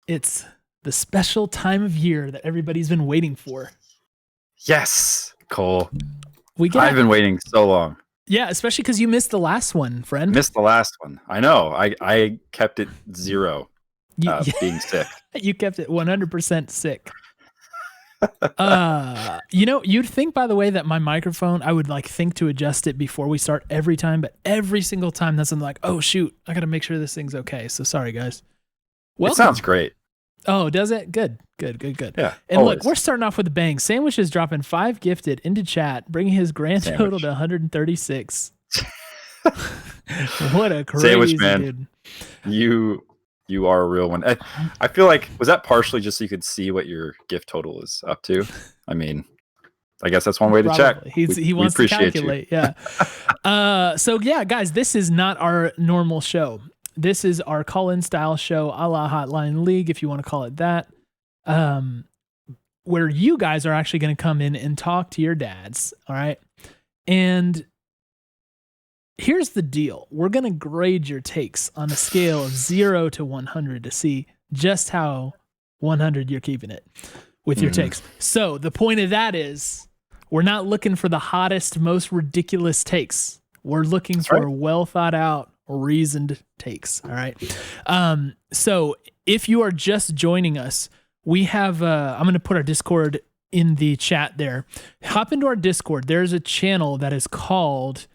It's the special time of year that everybody's been waiting for. Yes, Cole. I've been waiting so long. Yeah, especially because you missed the last one, friend. Missed the last one. I know. I kept it 0 being sick. You kept it 100% sick. You'd think, by the way, that my microphone, I would think to adjust it before we start every time, but every single time that's like, oh shoot, I gotta make sure this thing's okay. So sorry, guys. Welcome. It sounds great. Oh, does it? Good. Yeah. And always. Look, we're starting off with a bang. Sandwich is dropping 5 gifted into chat, bringing his grand total to 136. What a crazy Sandwich, man. Dude. You are a real one. I feel like, was that partially just so you could see what your gift total is up to? I mean, I guess that's one way to check. He wants to calculate. Yeah. So yeah, guys, this is not our normal show. This is our call-in style show, a la Hotline League, if you want to call it that, where you guys are actually going to come in and talk to your dads. All right. And here's the deal. We're going to grade your takes on a scale of 0 to 100 to see just how 100 you're keeping it with your takes. So the point of that is we're not looking for the hottest, most ridiculous takes. We're looking for well thought out, reasoned takes. All right. So if you are just joining us, we have, I'm going to put our Discord in the chat there. Hop into our Discord. There's a channel that is called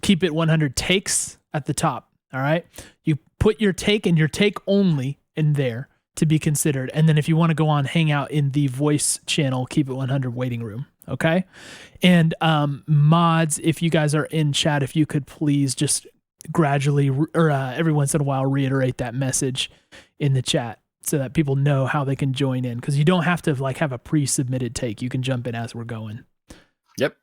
Keep It 100 Takes at the top. All right. You put your take and your take only in there to be considered. And then if you want to go on, hang out in the voice channel, Keep It 100 waiting room. Okay. And mods, if you guys are in chat, if you could please just gradually or every once in a while reiterate that message in the chat so that people know how they can join in, because you don't have to have a pre-submitted take. You can jump in as we're going. Yep.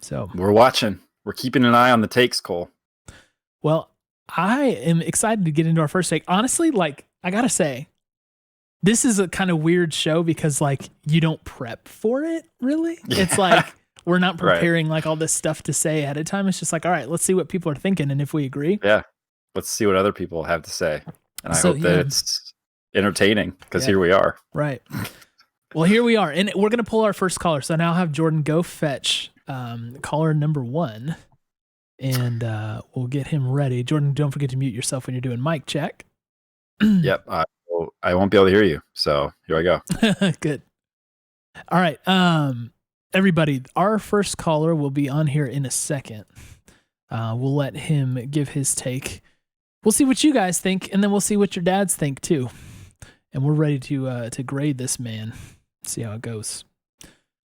So we're watching. We're keeping an eye on the takes, Cole. Well, I am excited to get into our first take. Honestly, I gotta say, this is a kind of weird show because you don't prep for it really. Yeah. It's we're not preparing all this stuff to say ahead of time. It's just all right, let's see what people are thinking, and if we agree, yeah, let's see what other people have to say. And I hope that it's entertaining, because here we are. Right. Well, here we are, and we're gonna pull our first caller. So now I'll have Jordan go fetch caller number 1, and we'll get him ready. Jordan, don't forget to mute yourself when you're doing mic check. Yep. I won't be able to hear you, so here I go. Good. All right. Everybody, our first caller will be on here in a second. We'll let him give his take. We'll see what you guys think, and then we'll see what your dads think too. And we're ready to grade this man. See how it goes.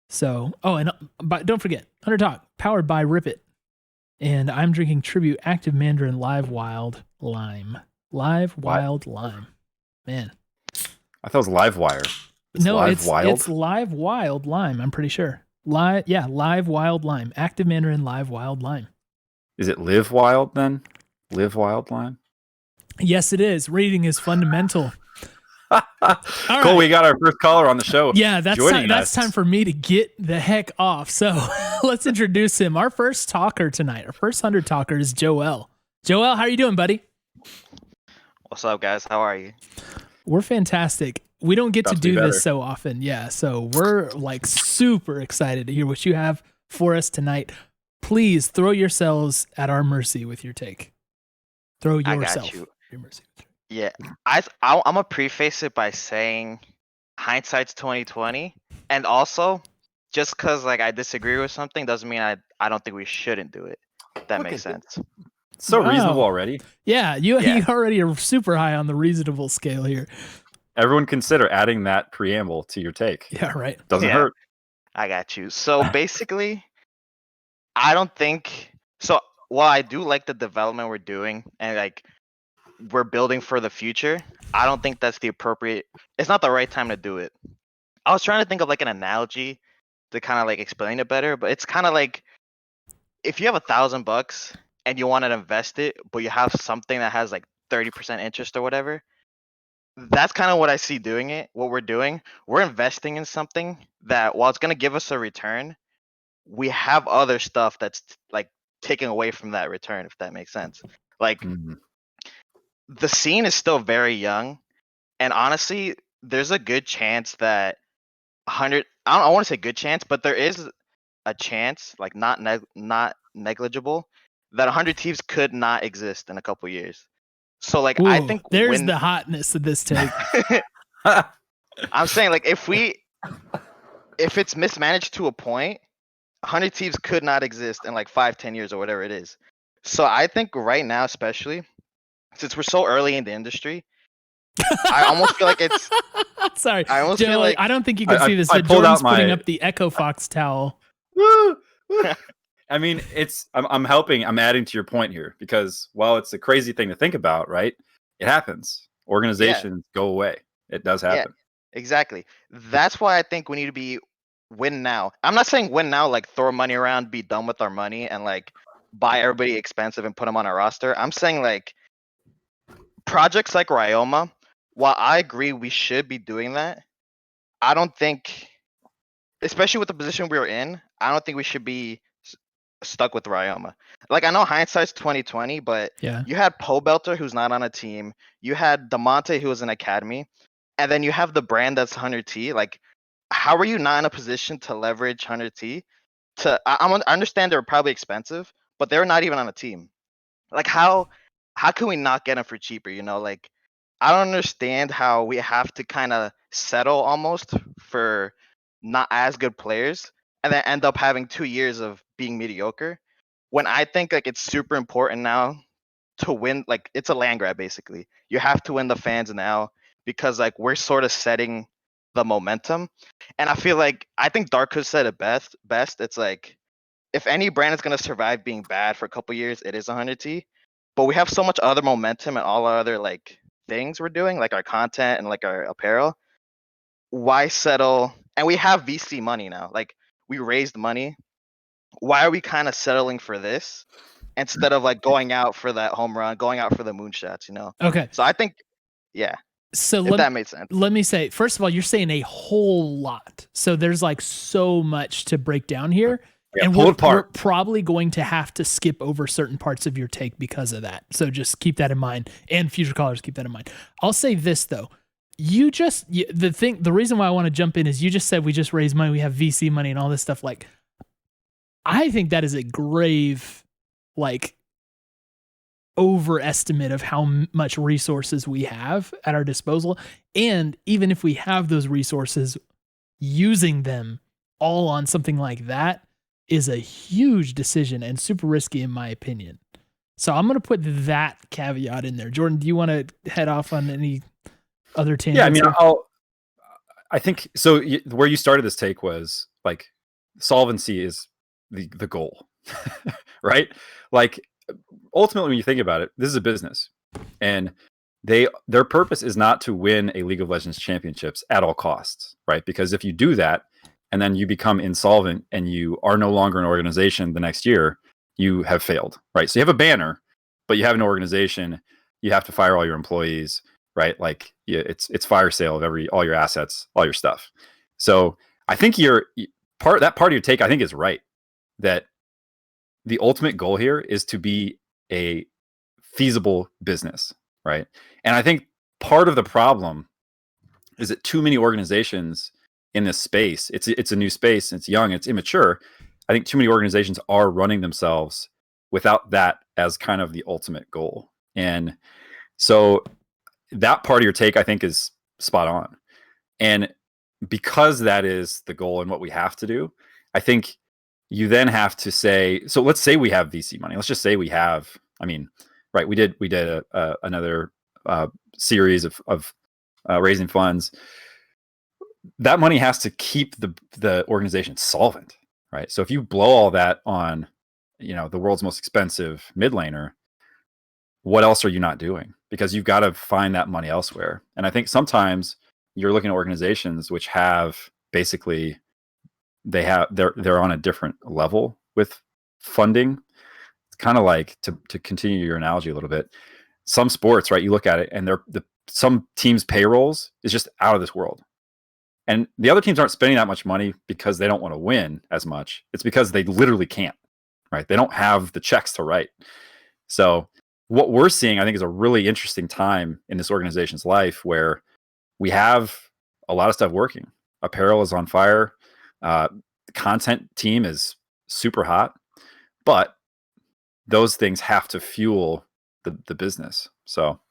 So, but don't forget, Hunter Talk, powered by Rip It. And I'm drinking Tribute Active Mandarin Live Wild Lime. Wild Lime. Man. I thought it was Live Wire. It's Live Wild Lime, I'm pretty sure. Live Wild Lime. Active Mandarin Live Wild Lime. Is it Live Wild then? Live Wild Lime? Yes, it is. Reading is fundamental. Cool, we got our first caller on the show. Yeah, that's time for me to get the heck off. So let's introduce him. Our first talker tonight, our first 100 talker is Joel. Joel, how are you doing, buddy? What's up, guys? How are you? We're fantastic. We don't get to do this so often. Yeah, so we're super excited to hear what you have for us tonight. Please throw yourselves at our mercy with your take. Throw yourself at your mercy. Yeah, I'm gonna preface it by saying hindsight's 2020, and also just because I disagree with something doesn't mean I don't think we shouldn't do it. If that makes sense. So reasonable already. Yeah, you already are super high on the reasonable scale here. Everyone consider adding that preamble to your take. Yeah, right. Doesn't hurt. I got you. So basically, I don't think so. While I do like the development we're doing and we're building for the future, I don't think that's it's not the right time to do it. I was trying to think of an analogy to kind of explain it better, but it's kind of if you have $1,000 and you want to invest it, but you have something that has 30% interest or whatever. That's kind of what I see doing it. What we're doing, we're investing in something that while it's going to give us a return, we have other stuff that's taking away from that return, if that makes sense. The scene is still very young, And honestly, there's a good chance that 100. I want to say good chance, but there is a chance, like not negligible, that 100 teams could not exist in a couple years. So like I Ooh, think there's when the hotness of this take. I'm saying like if it's mismanaged to a point, 100 teams could not exist in like 5-10 years or whatever it is. So I think right now, especially since we're so early in the industry, I almost feel like it's. Sorry, I almost feel Joe. like I don't think you can see this, I but pulled Jordan's out putting my- up the Echo Fox towel. Woo! I mean, I'm helping. I'm adding to your point here because while it's a crazy thing to think about, right? It happens. Organizations go away. It does happen. exactly. That's why I think we need to be win now. I'm not saying win now, like throw money around, be done with our money, and like buy everybody expensive and put them on our roster. I'm saying like projects like Ryoma. While I agree we should be doing that, I don't think, especially with the position we're in, I don't think we should be stuck with Ryoma. Like I know hindsight's 2020, but Yeah. you had Poe Belter who's not on a team. You had Demonte who was in academy, and then you have the brand that's 100T. Like, how are you not in a position to leverage 100T? I understand they're probably expensive, but they're not even on a team. Like how can we not get them for cheaper? You know, like I don't understand how we have to kind of settle almost for not as good players and then end up having 2 years of being mediocre. When I think like it's super important now to win, like it's a land grab basically. You have to win the fans now because like we're sort of setting the momentum. And I think Darkus said it best. It's like if any brand is gonna survive being bad for a couple years, it is 100T. But we have so much other momentum and all our other like things we're doing, like our content and like our apparel. Why settle? And we have VC money now. Like we raised money. Why are we kind of settling for this instead of like going out for that home run, going out for the moonshots? You know. Okay. So I think, yeah, So if that made sense. let me say, first of all, you're saying a whole lot. So there's like so much to break down here. Yeah, and pull it we're apart. probably going to have to skip over certain parts of your take because of that. So just keep that in mind, and future callers keep that in mind. I'll say this though. The reason why I want to jump in is you just said we just raised money, we have VC money and all this stuff. Like, I think that is a grave, like, overestimate of how much resources we have at our disposal. And even if we have those resources, using them all on something like that is a huge decision and super risky in my opinion. So I'm going to put that caveat in there. Jordan, do you want to head off on any other tangents? Yeah, I mean, I think so. Where you started this take was like solvency is the goal, right? Like ultimately, when you think about it, this is a business, and their purpose is not to win a League of Legends championships at all costs, right? Because if you do that, and then you become insolvent and you are no longer an organization the next year, you have failed, right? So you have a banner, but you have an organization. You have to fire all your employees, right? Like it's fire sale of all your assets, all your stuff. So I think that part of your take, I think, is right. That the ultimate goal here is to be a feasible business, right? And I think part of the problem is that too many organizations in this space, it's a new space, it's young, it's immature. I think too many organizations are running themselves without that as kind of the ultimate goal. And so that part of your take, I think, is spot on. And because that is the goal and what we have to do, I think you then have to say, so let's say we have VC money. Let's just say we have, I mean, right, we did another series of raising funds. That money has to keep the organization solvent, right? So if you blow all that on, the world's most expensive mid laner, what else are you not doing? Because you've got to find that money elsewhere. And I think sometimes you're looking at organizations which have basically they're on a different level with funding. It's kind of like to continue your analogy a little bit. Some sports, right? You look at it and some teams' payrolls is just out of this world. And the other teams aren't spending that much money because they don't want to win as much. It's because they literally can't, right? They don't have the checks to write. So what we're seeing, I think, is a really interesting time in this organization's life where we have a lot of stuff working. Apparel is on fire. The content team is super hot, but those things have to fuel the business. So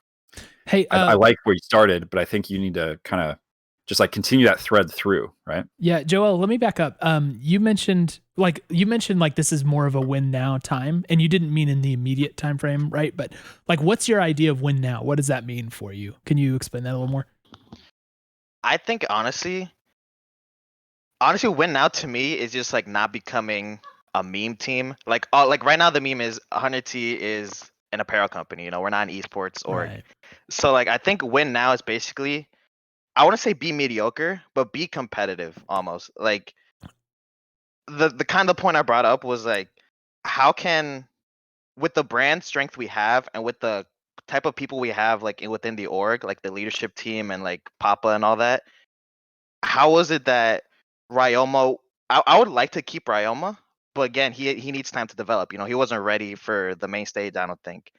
Hey, I like where you started, but I think you need to kind of just like continue that thread through, right? yeah, Joel, let me back up. You mentioned like this is more of a win now time, and you didn't mean in the immediate time frame, right? But like, what's your idea of win now? What does that mean for you? Can you explain that a little more? I think honestly, win now to me is just like not becoming a meme team. Like right now the meme is 100T is an apparel company. You know, we're not an esports org. Right. So like I think win now is basically, I want to say be mediocre, but be competitive almost. Like the kind of point I brought up was like, how can, with the brand strength we have and with the type of people we have like within the org, like the leadership team and like Papa and all that, how was it that Ryoma? I would like to keep Ryoma, but again, he needs time to develop. You know, he wasn't ready for the main stage, I don't think.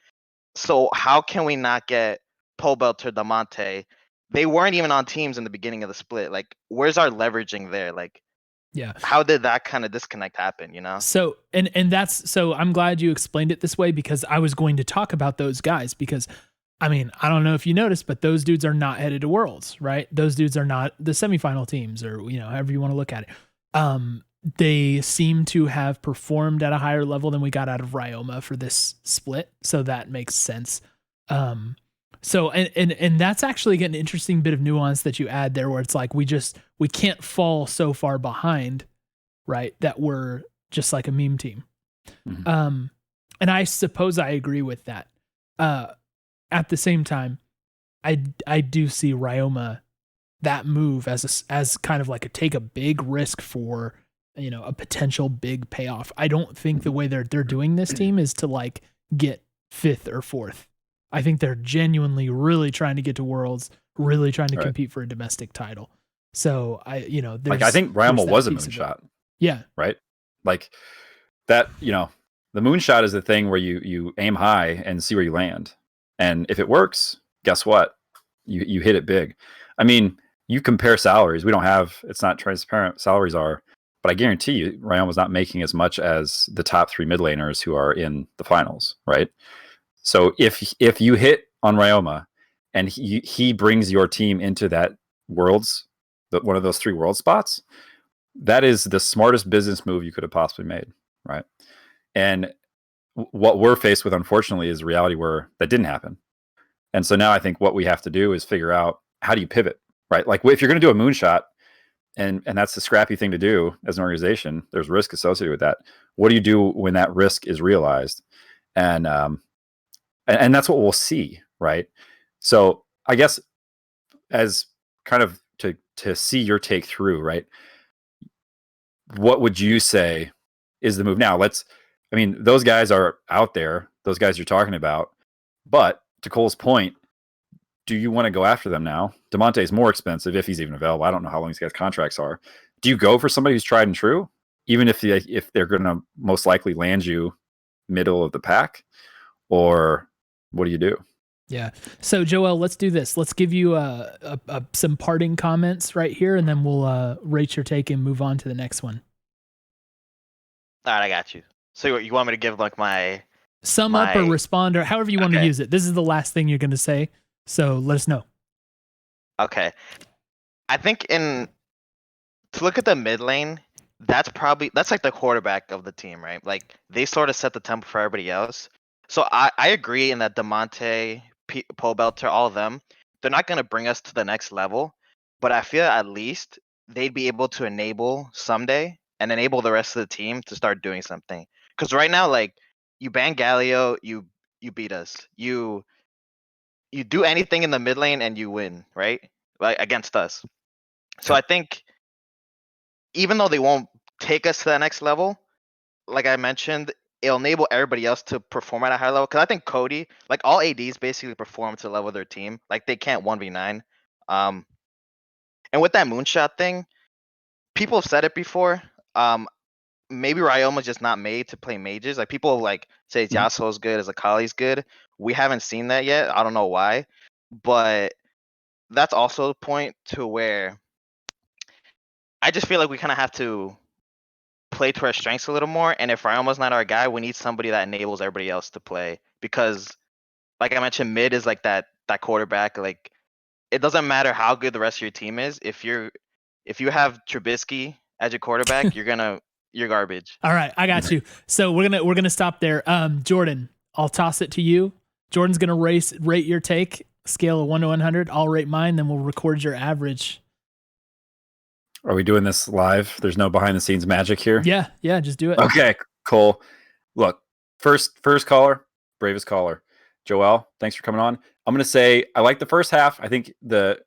So how can we not get Pobelter, Damonte? They weren't even on teams in the beginning of the split. Like, where's our leveraging there? Like, Yeah. how did that kind of disconnect happen? You know? So and that's so I'm glad you explained it this way, because I was going to talk about those guys, because I mean, I don't know if you noticed, but those dudes are not headed to Worlds, right? Those dudes are not the semifinal teams, or however you want to look at it. They seem to have performed at a higher level than we got out of Ryoma for this split, so that makes sense. So and that's actually an interesting bit of nuance that you add there, where it's like we can't fall so far behind, right, that we're just like a meme team. Mm-hmm. And I suppose I agree with that. At the same time, I do see Ryoma, that move as kind of like take a big risk for a potential big payoff. I don't think the way they're doing this team is to like get 5th or 4th. I think they're genuinely really trying to get to Worlds, really trying to compete for a domestic title. So I think Ryoma was a moonshot. Yeah. Right. Like that, the moonshot is the thing where you aim high and see where you land. And if it works, guess what? You hit it big. I mean, you compare salaries. It's not transparent, salaries are, but I guarantee you Ryoma's not making as much as the top 3 mid laners who are in the finals, right? So if you hit on Ryoma and he brings your team into that Worlds, one of those 3 world spots, that is the smartest business move you could have possibly made, right? And what we're faced with, unfortunately, is a reality where that didn't happen. And so now I think what we have to do is figure out, how do you pivot, right? Like if you're going to do a moonshot, and that's the scrappy thing to do as an organization, there's risk associated with that. What do you do when that risk is realized? And that's what we'll see, right? So I guess as kind of to see your take through, right? What would you say is the move now? Those guys are out there, those guys you're talking about, but to Cole's point, do you want to go after them now? Damonte is more expensive if he's even available. I don't know how long these guys' contracts are. Do you go for somebody who's tried and true, even if they're going to most likely land you middle of the pack, or what do you do? Yeah. So Joel, let's do this. Let's give you some parting comments right here, and then we'll rate your take and move on to the next one. All right, I got you. So you want me to give like my sum up or respond, or however you want to use it? This is the last thing you're going to say, so let us know. Okay. I think to look at the mid lane, that's like the quarterback of the team, right? Like they sort of set the tempo for everybody else. So I agree in that Damonte, Pobelter, all of them, they're not going to bring us to the next level, but I feel at least they'd be able to enable Ssumday and enable the rest of the team to start doing something. Because right now, like, you ban Galio, you beat us. You do anything in the mid lane and you win, right? Like against us. So I think even though they won't take us to that next level, like I mentioned, it'll enable everybody else to perform at a high level. Because I think Cody, like all ADs, basically perform to the level of their team. Like they can't 1v9. And with that moonshot thing, people have said it before. Maybe Ryoma's just not made to play mages. Like people like say Yasuo's good, as Akali's good. We haven't seen that yet. I don't know why, but that's also the point to where I just feel like we kind of have to play to our strengths a little more. And if Ryama's not our guy, we need somebody that enables everybody else to play. Because, like I mentioned, mid is like that quarterback. Like, it doesn't matter how good the rest of your team is. If you have Trubisky as your quarterback, you're garbage. All right, I got you. So we're gonna stop there. Jordan, I'll toss it to you. Jordan's gonna rate your take, scale of 1 to 100. I'll rate mine, then we'll record your average. Are we doing this live? There's no behind the scenes magic here. Yeah, just do it. Okay, cool. Look, first caller, bravest caller, Joel. Thanks for coming on. I'm gonna say I like the first half. I think that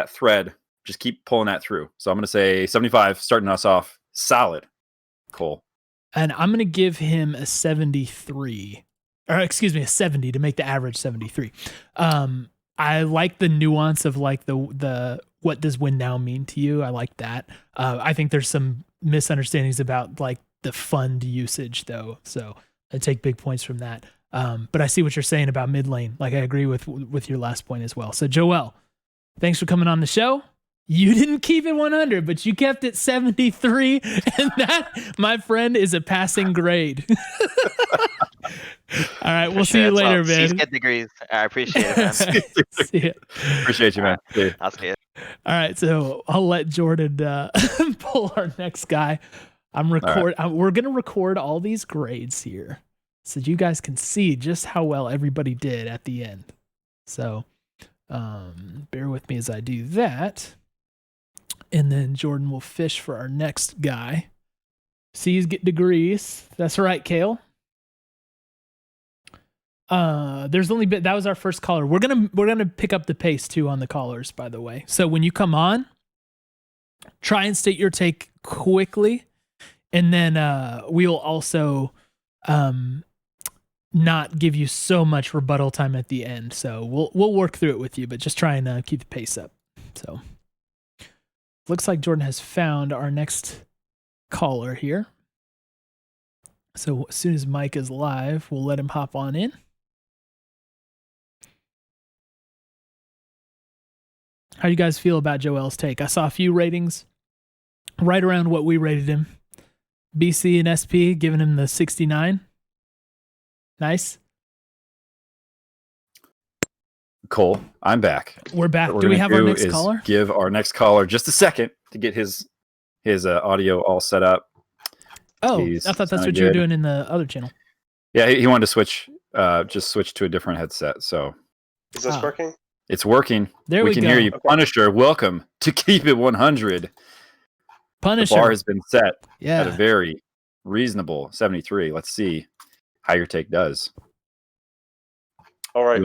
thread, just keep pulling that through. So I'm gonna say 75, starting us off solid. Cool. And I'm gonna give him a 73, or excuse me, a 70 to make the average 73. I like the nuance of like the what does win now mean to you. I like that. I think there's some misunderstandings about like the fund usage though, so I take big points from that. But I see what you're saying about mid lane. Like I agree with your last point as well. So Joel, thanks for coming on the show. You didn't keep it 100, but you kept it 73, and that, my friend, is a passing grade. All right, we'll see you later, man. C's get degrees. I appreciate it, man. See ya. Appreciate you, man. See you. I'll see you. All right, so I'll let Jordan pull our next guy. We're gonna record all these grades here, so you guys can see just how well everybody did at the end. So, bear with me as I do that. And then Jordan will fish for our next guy. C's get degrees. That's right, Kale. There's only that was our first caller. We're gonna pick up the pace too on the callers, by the way. So when you come on, try and state your take quickly, and then we'll also not give you so much rebuttal time at the end. So we'll work through it with you, but just try and keep the pace up. So. Looks like Jordan has found our next caller here. So as soon as Mike is live, we'll let him hop on in. How do you guys feel about Joel's take? I saw a few ratings right around what we rated him. BC and SP giving him the 69. Nice. Cole, I'm back. We're back. Do we have our next caller? Give our next caller just a second to get his audio all set up. Oh, I thought that's what you were doing in the other channel. Yeah, he wanted to switch to a different headset. So is this working? It's working. There we can go. hear you. Okay. Punisher, welcome to Keep It 100. Punisher. The bar has been set at a very reasonable 73. Let's see how your take does. All right.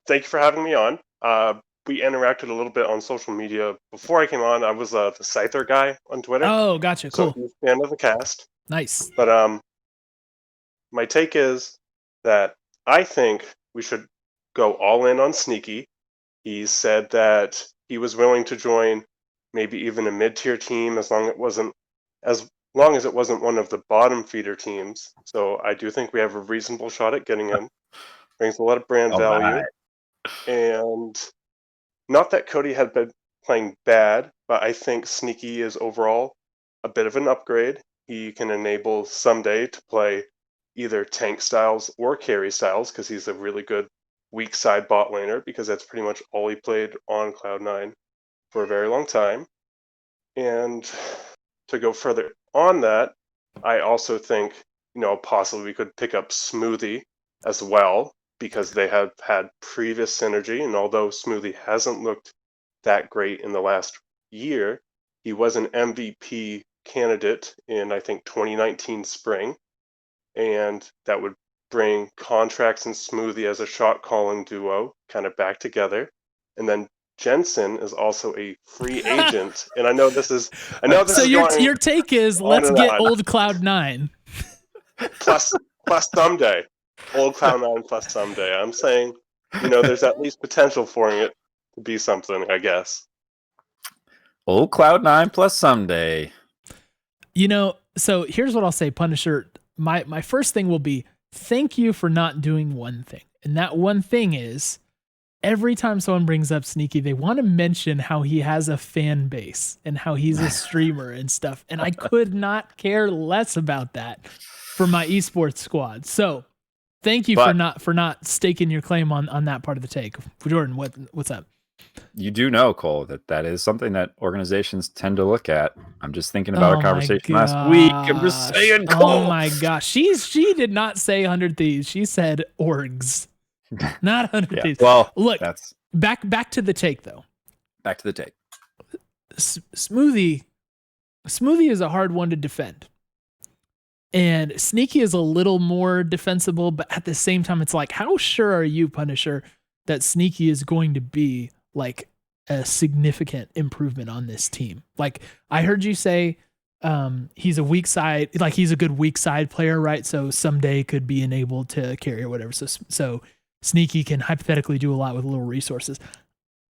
Thank you for having me on. We interacted a little bit on social media. Before I came on, I was the Scyther guy on Twitter. Oh, gotcha. Cool. So he's a fan of the cast. Nice. But my take is that I think we should go all in on Sneaky. He said that he was willing to join maybe even a mid-tier team as long as it wasn't one of the bottom feeder teams. So I do think we have a reasonable shot at getting him. Brings a lot of brand value. Right. And not that Cody had been playing bad, but I think Sneaky is overall a bit of an upgrade. He can enable Ssumday to play either tank styles or carry styles because he's a really good weak side bot laner, because that's pretty much all he played on Cloud9 for a very long time. And to go further on that, I also think, possibly we could pick up Smoothie as well, because they have had previous synergy, and although Smoothie hasn't looked that great in the last year, he was an MVP candidate in, I think, 2019 spring, and that would bring Contracts and Smoothie as a shot-calling duo kind of back together. And then Jensen is also a free agent, and I know this is so your take is let's get old Cloud9 plus Ssumday. Old Cloud9 plus Ssumday. I'm saying, there's at least potential for it to be something, I guess. Old Cloud9 plus Ssumday. So here's what I'll say, Punisher. My first thing will be thank you for not doing one thing. And that one thing is every time someone brings up Sneaky, they want to mention how he has a fan base and how he's a streamer and stuff. And I could not care less about that for my esports squad. So thank you for not staking your claim on that part of the take. Jordan, what's up? You do know, Cole, that is something that organizations tend to look at. I'm just thinking about our conversation last week. I'm just saying, Cole. Oh my gosh. She did not say 100 Thieves. She said orgs. Not 100 Thieves. Well, look, that's back to the take though. Back to the take. Smoothie is a hard one to defend. And Sneaky is a little more defensible, but at the same time, it's like, how sure are you, Punisher, that Sneaky is going to be like a significant improvement on this team? Like, I heard you say he's a weak side, like he's a good weak side player, right? So Ssumday could be enabled to carry or whatever. So Sneaky can hypothetically do a lot with little resources.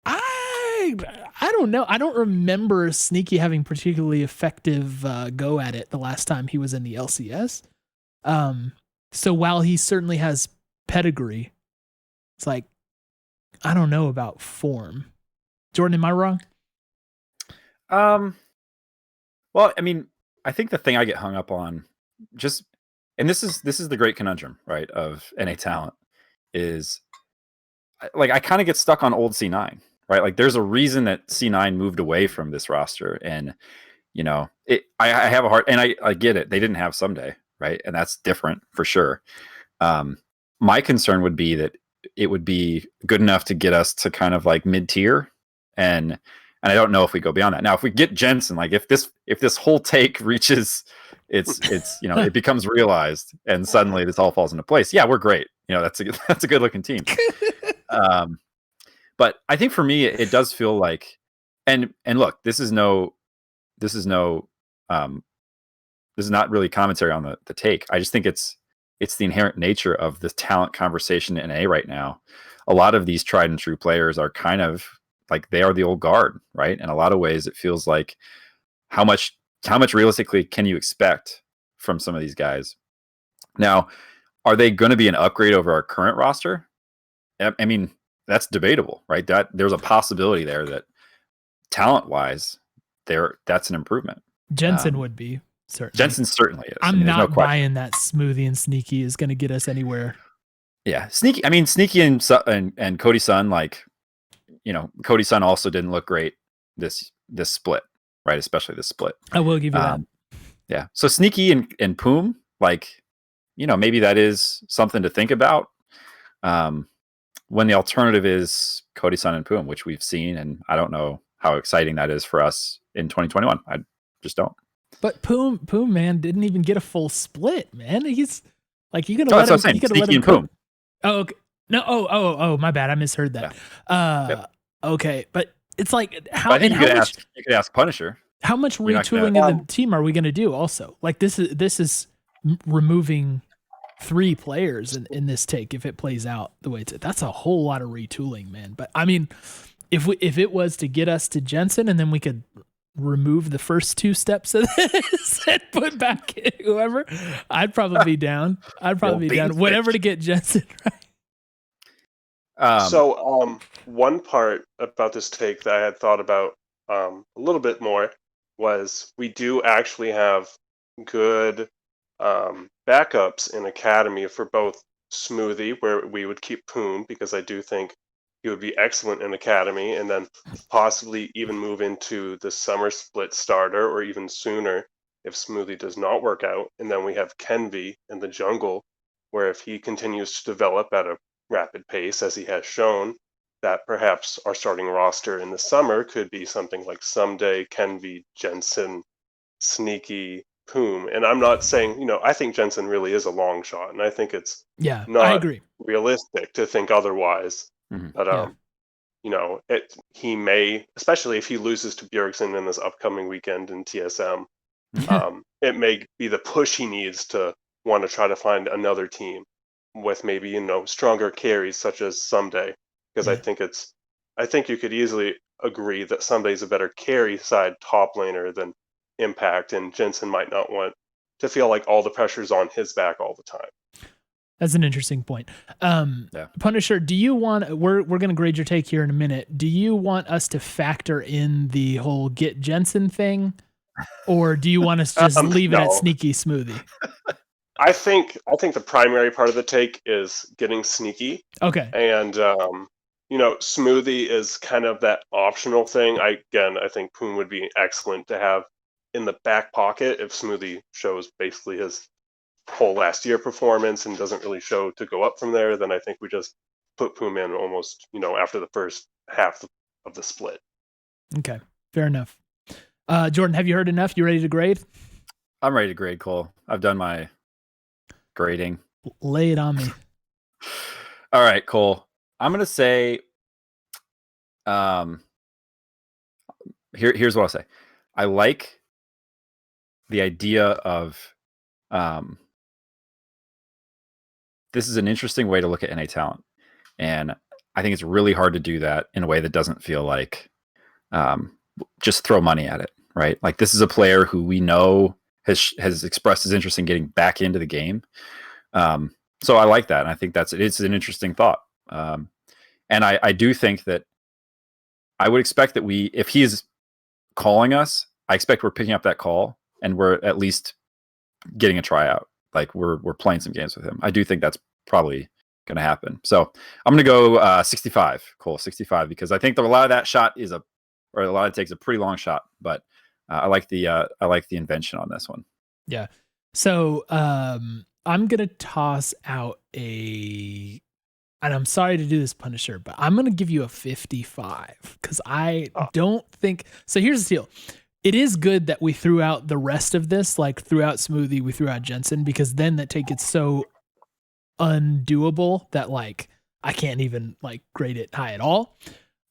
I don't know. I don't remember Sneaky having particularly effective go at it the last time he was in the LCS. So while he certainly has pedigree, it's like, I don't know about form. Jordan, am I wrong? Well, I mean, I think the thing I get hung up on and this is the great conundrum, right, of NA talent is like, I kind of get stuck on old C9, right? Like, there's a reason that C9 moved away from this roster, and I have a hard, and I get it. They didn't have Ssumday, right? And that's different for sure. My concern would be that it would be good enough to get us to kind of like mid-tier, and I don't know if we go beyond that. Now, if we get Jensen, like if this whole take reaches it's it becomes realized, and suddenly this all falls into place, yeah, we're great. That's a good looking team. But I think for me, it does feel like, and look, this is not really commentary on the take. I just think it's the inherent nature of the talent conversation in NA right now. A lot of these tried and true players are kind of like, they are the old guard, right? In a lot of ways, it feels like, how much realistically can you expect from some of these guys? Now, are they going to be an upgrade over our current roster? I mean, that's debatable, right? That there's a possibility there that talent-wise, that's an improvement. Jensen would be, certainly. Jensen certainly is. I'm not buying that Smoothie and Sneaky is going to get us anywhere. Yeah, Sneaky and Cody Sun, like, Cody Sun also didn't look great this split, right? Especially this split. I will give you that. Yeah. So Sneaky and Poom, like, maybe that is something to think about. When the alternative is Cody Sun and Poom, which we've seen, and I don't know how exciting that is for us in 2021. I just don't. But Poom, man, didn't even get a full split, man. He's like, you gonna let him. You gonna let him Poom. Oh, okay. No. Oh, my bad. I misheard that. Yeah. Yep. Okay, but it's like, how? But I think you could ask Punisher. How much retooling of the team are we going to do? Also, like, this is removing 3 players in this take if it plays out the way that's a whole lot of retooling, man. But I mean, if it was to get us to Jensen, and then we could remove the first 2 steps of this and put back whoever, I'd probably be down. Whatever to get Jensen right. So one part about this take that I had thought about a little bit more was, we do actually have good backups in Academy for both Smoothie, where we would keep Poom, because I do think he would be excellent in Academy, and then possibly even move into the summer split starter, or even sooner if Smoothie does not work out. And then we have Kenvi in the jungle, where if he continues to develop at a rapid pace, as he has shown, that perhaps our starting roster in the summer could be something like Ssumday, Kenvi, Jensen, Sneaky, Poom. And I'm not saying, I think Jensen really is a long shot, and I think it's not I agree. realistic to think otherwise. Mm-hmm. But he may, especially if he loses to Bjergsen in this upcoming weekend in TSM, it may be the push he needs to want to try to find another team with maybe stronger carries such as Ssumday, because I think you could easily agree that Ssumday's a better carry side top laner than Impact, and Jensen might not want to feel like all the pressure's on his back all the time. That's an interesting point. Punisher, do you want, we're going to grade your take here in a minute. Do you want us to factor in the whole get Jensen thing, or do you want us to just leave it at Sneaky Smoothie? I think the primary part of the take is getting Sneaky. Okay. And Smoothie is kind of that optional thing. I think Poom would be excellent to have in the back pocket if Smoothie shows basically his whole last year performance and doesn't really show to go up from there. Then I think we just put Poom in almost after the first half of the split. Okay, fair enough. Jordan, have you heard enough? You ready to grade? I'm ready to grade, Cole. I've done my grading. Lay it on me. All right, Cole. I'm gonna say, here's what I'll say. I like the idea of, this is an interesting way to look at NA talent, and I think it's really hard to do that in a way that doesn't feel like just throw money at it, right? Like, this is a player who we know has expressed his interest in getting back into the game. So I like that, and I think it's an interesting thought. And I do think that I would expect that if he's calling us, I expect we're picking up that call and we're at least getting a tryout. Like, we're playing some games with him. I do think that's probably going to happen. So I'm going to go 65, Cole, 65, because I think that a lot of that shot a lot of it takes a pretty long shot, but I like the invention on this one. Yeah. So I'm going to toss out and I'm sorry to do this, Punisher, but I'm going to give you a 55 because I don't think, so here's the deal. It is good that we threw out the rest of this, like threw out Smoothie, we threw out Jensen, because then that take it so undoable that like I can't even like grade it high at all.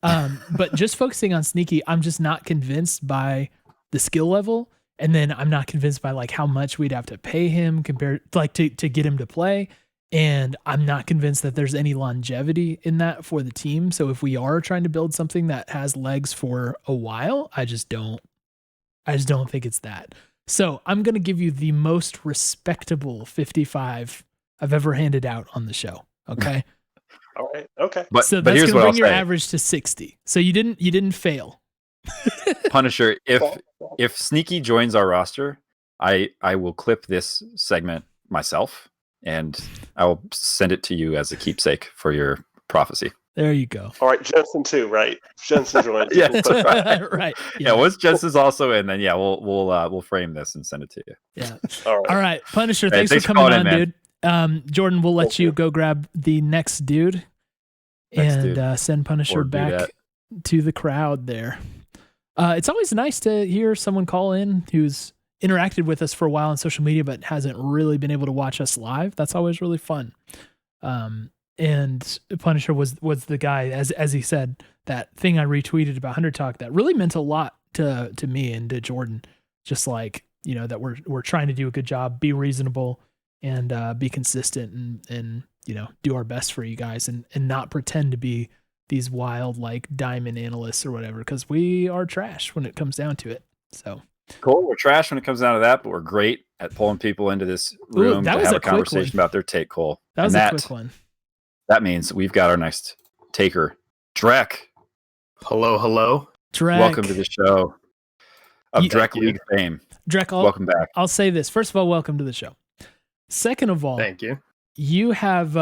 But just focusing on Sneaky, I'm just not convinced by the skill level. And then I'm not convinced by like how much we'd have to pay him compared like to get him to play. And I'm not convinced that there's any longevity in that for the team. So if we are trying to build something that has legs for a while, I just don't think it's that. So I'm going to give you the most respectable 55 I've ever handed out on the show. Okay. All right. Okay. So that's going to bring your average to 60. So you didn't fail. Punisher, if Sneaky joins our roster, I will clip this segment myself and I will send it to you as a keepsake for your prophecy. There you go. All right, Jensen too, right? Jensen joins. Yeah, right. Yeah, once Jensen's also in, then yeah, we'll frame this and send it to you. Yeah. All right. Punisher, thanks for coming on, dude. Jordan, we'll let you go grab the next dude and send Punisher back to the crowd there. It's always nice to hear someone call in who's interacted with us for a while on social media, but hasn't really been able to watch us live. That's always really fun. And Punisher was the guy, as he said, that thing I retweeted about 100 Talk that really meant a lot to me and to Jordan. Just like, that we're trying to do a good job, be reasonable, and be consistent and do our best for you guys and not pretend to be these wild like diamond analysts or whatever, because we are trash when it comes down to it. So cool. We're trash when it comes down to that, but we're great at pulling people into this room to have a conversation about their take, Cole. That was a quick one. That means we've got our next taker, DREC. Hello. DREC. Welcome to the show of DREC League fame. DREC, welcome back. I'll say this. First of all, welcome to the show. Second of all, thank you. You have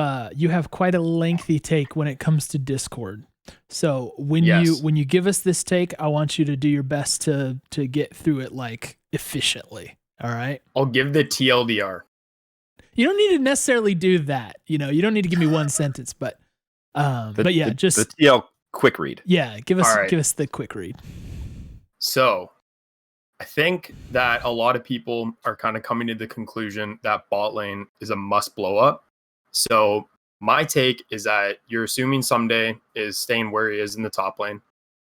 quite a lengthy take when it comes to Discord. So when you give us this take, I want you to do your best to get through it like efficiently. All right. I'll give the TLDR. You don't need to necessarily do that. You don't need to give me one sentence, but just the TL quick read. Yeah, give us the quick read. So I think that a lot of people are kind of coming to the conclusion that bot lane is a must blow up. So my take is that you're assuming Ssumday is staying where he is in the top lane.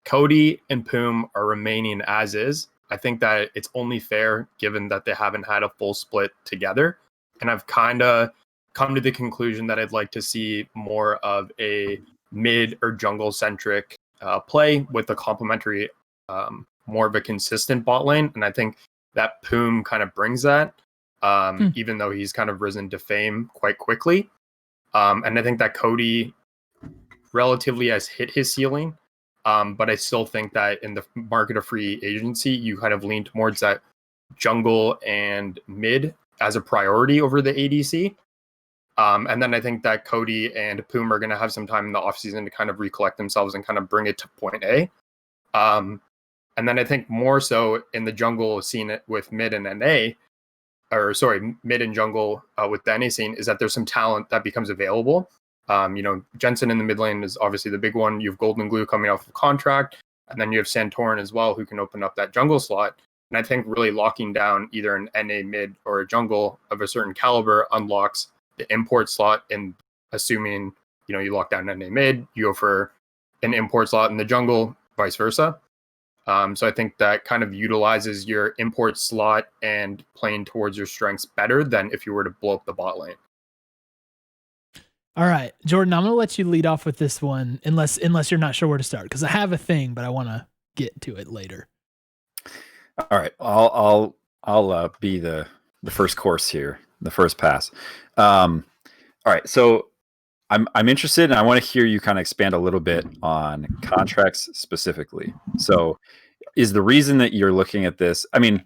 Cody and Poom are remaining as is. I think that it's only fair given that they haven't had a full split together. And I've kind of come to the conclusion that I'd like to see more of a mid or jungle centric play with a complementary, more of a consistent bot lane. And I think that Poom kind of brings that, even though he's kind of risen to fame quite quickly. And I think that Cody relatively has hit his ceiling. But I still think that in the market of free agency, you kind of lean towards that jungle and mid as a priority over the ADC. And then I think that Cody and Poom are going to have some time in the offseason to kind of recollect themselves and kind of bring it to point A. And then I think more so in the jungle scene with mid and NA, mid and jungle with the NA scene, is that there's some talent that becomes available. Jensen in the mid lane is obviously the big one. You have Golden Glue coming off of contract, and then you have Santorin as well, who can open up that jungle slot. And I think really locking down either an NA mid or a jungle of a certain caliber unlocks the import slot. And assuming, you lock down NA mid, you go for an import slot in the jungle, vice versa. So I think that kind of utilizes your import slot and playing towards your strengths better than if you were to blow up the bot lane. All right, Jordan, I'm going to let you lead off with this one, unless you're not sure where to start, because I have a thing, but I want to get to it later. All right, I'll be the first course here, the first pass. All right, so I'm interested, and I want to hear you kind of expand a little bit on contracts specifically. So, is the reason that you're looking at this? I mean,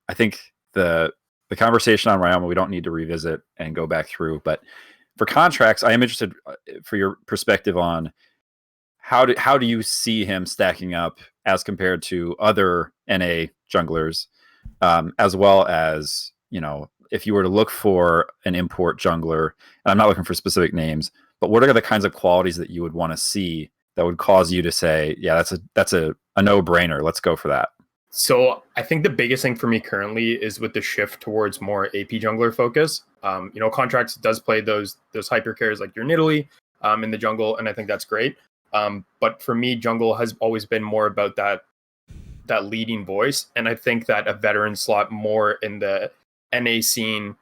I think the conversation on Ryoma we don't need to revisit and go back through, but for contracts, I am interested for your perspective on how do you see him stacking up as compared to other NA junglers, as well as, if you were to look for an import jungler, and I'm not looking for specific names, but what are the kinds of qualities that you would want to see that would cause you to say, yeah, that's a no-brainer. Let's go for that. So I think the biggest thing for me currently is with the shift towards more AP jungler focus. Contracts does play those hyper carries like your Nidalee in the jungle, and I think that's great. But for me, jungle has always been more about that leading voice, and I think that a veteran slot more in the NA scene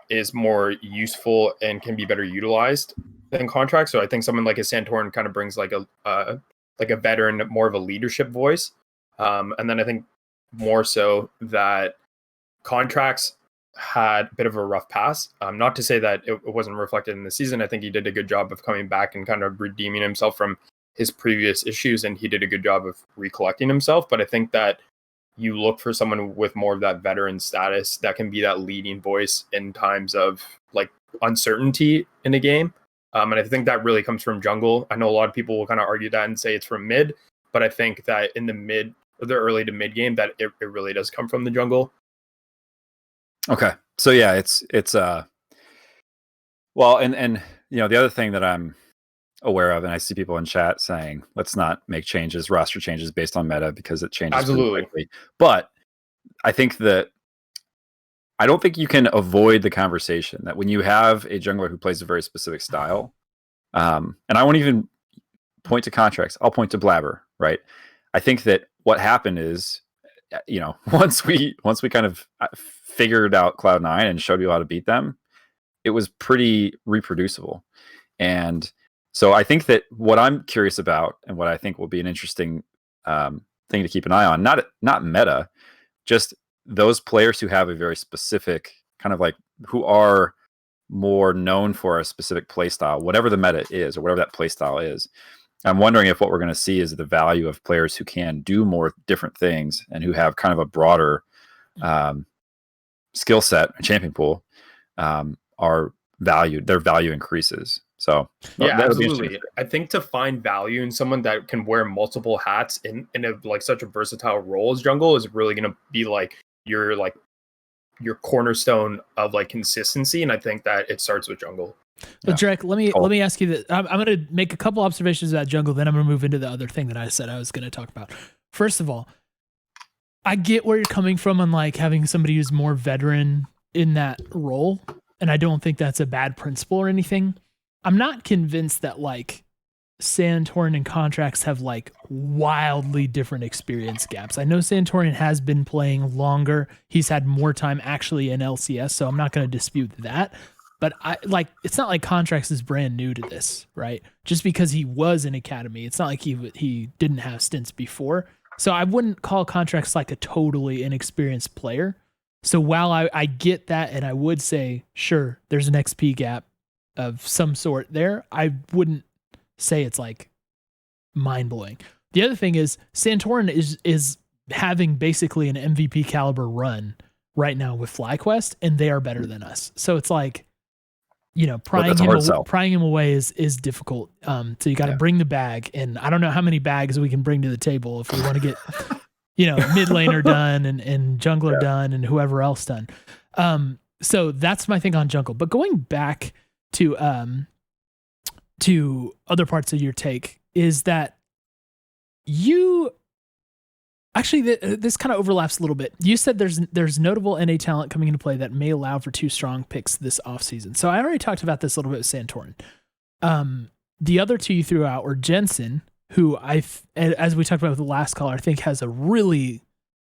is more useful and can be better utilized than contracts. So I think someone like a Santorin kind of brings like a veteran, more of a leadership voice. And then I think more so that contracts had a bit of a rough pass. Not to say that it wasn't reflected in the season. I think he did a good job of coming back and kind of redeeming himself from his previous issues, and he did a good job of recollecting himself. But I think that you look for someone with more of that veteran status that can be that leading voice in times of like uncertainty in a game. And I think that really comes from jungle. I know a lot of people will kind of argue that and say it's from mid, but I think that in the early to mid game, that it really does come from the jungle. Okay. So yeah, it's well, and the other thing that I'm aware of, and I see people in chat saying, let's not make roster changes based on meta because it changes. Absolutely. Quickly. But I think that I don't think you can avoid the conversation that when you have a jungler who plays a very specific style, and I won't even point to contracts, I'll point to Blabber, right? I think that what happened is, once we kind of figured out Cloud9 and showed you how to beat them, it was pretty reproducible. And so I think that what I'm curious about and what I think will be an interesting thing to keep an eye on, not meta, just those players who have a very specific kind of like who are more known for a specific play style, whatever the meta is or whatever that play style is. I'm wondering if what we're going to see is the value of players who can do more different things and who have kind of a broader skill set, champion pool, are valued. Their value increases. So yeah, absolutely. I think to find value in someone that can wear multiple hats in a like such a versatile role as jungle is really going to be like your cornerstone of like consistency. And I think that it starts with jungle. But DREC, let me ask you that. I'm going to make a couple observations about jungle, then I'm going to move into the other thing that I said I was going to talk about. First of all, I get where you're coming from on like having somebody who's more veteran in that role, and I don't think that's a bad principle or anything. I'm not convinced that like Santorin and contracts have like wildly different experience gaps. I know Santorin has been playing longer. He's had more time actually in LCS, so I'm not going to dispute that. But it's not like contracts is brand new to this, right? Just because he was in academy, it's not like he didn't have stints before. So I wouldn't call contracts like a totally inexperienced player. So while I get that, and I would say, sure, there's an XP gap of some sort there. I wouldn't say it's like mind blowing. The other thing is Santorin is having basically an MVP caliber run right now with FlyQuest, and they are better than us. So it's like, you know, prying him away is difficult. So you got to bring the bag, and I don't know how many bags we can bring to the table if we want to get, you know, mid laner done and jungler done and whoever else done. So that's my thing on jungle. But going back to other parts of your take is that you actually this kind of overlaps a little bit. You said there's notable NA talent coming into play that may allow for 2 strong picks this offseason. So I already talked about this a little bit with Santorin. The other 2 you threw out were Jensen, who as we talked about with the last caller, I think has a really,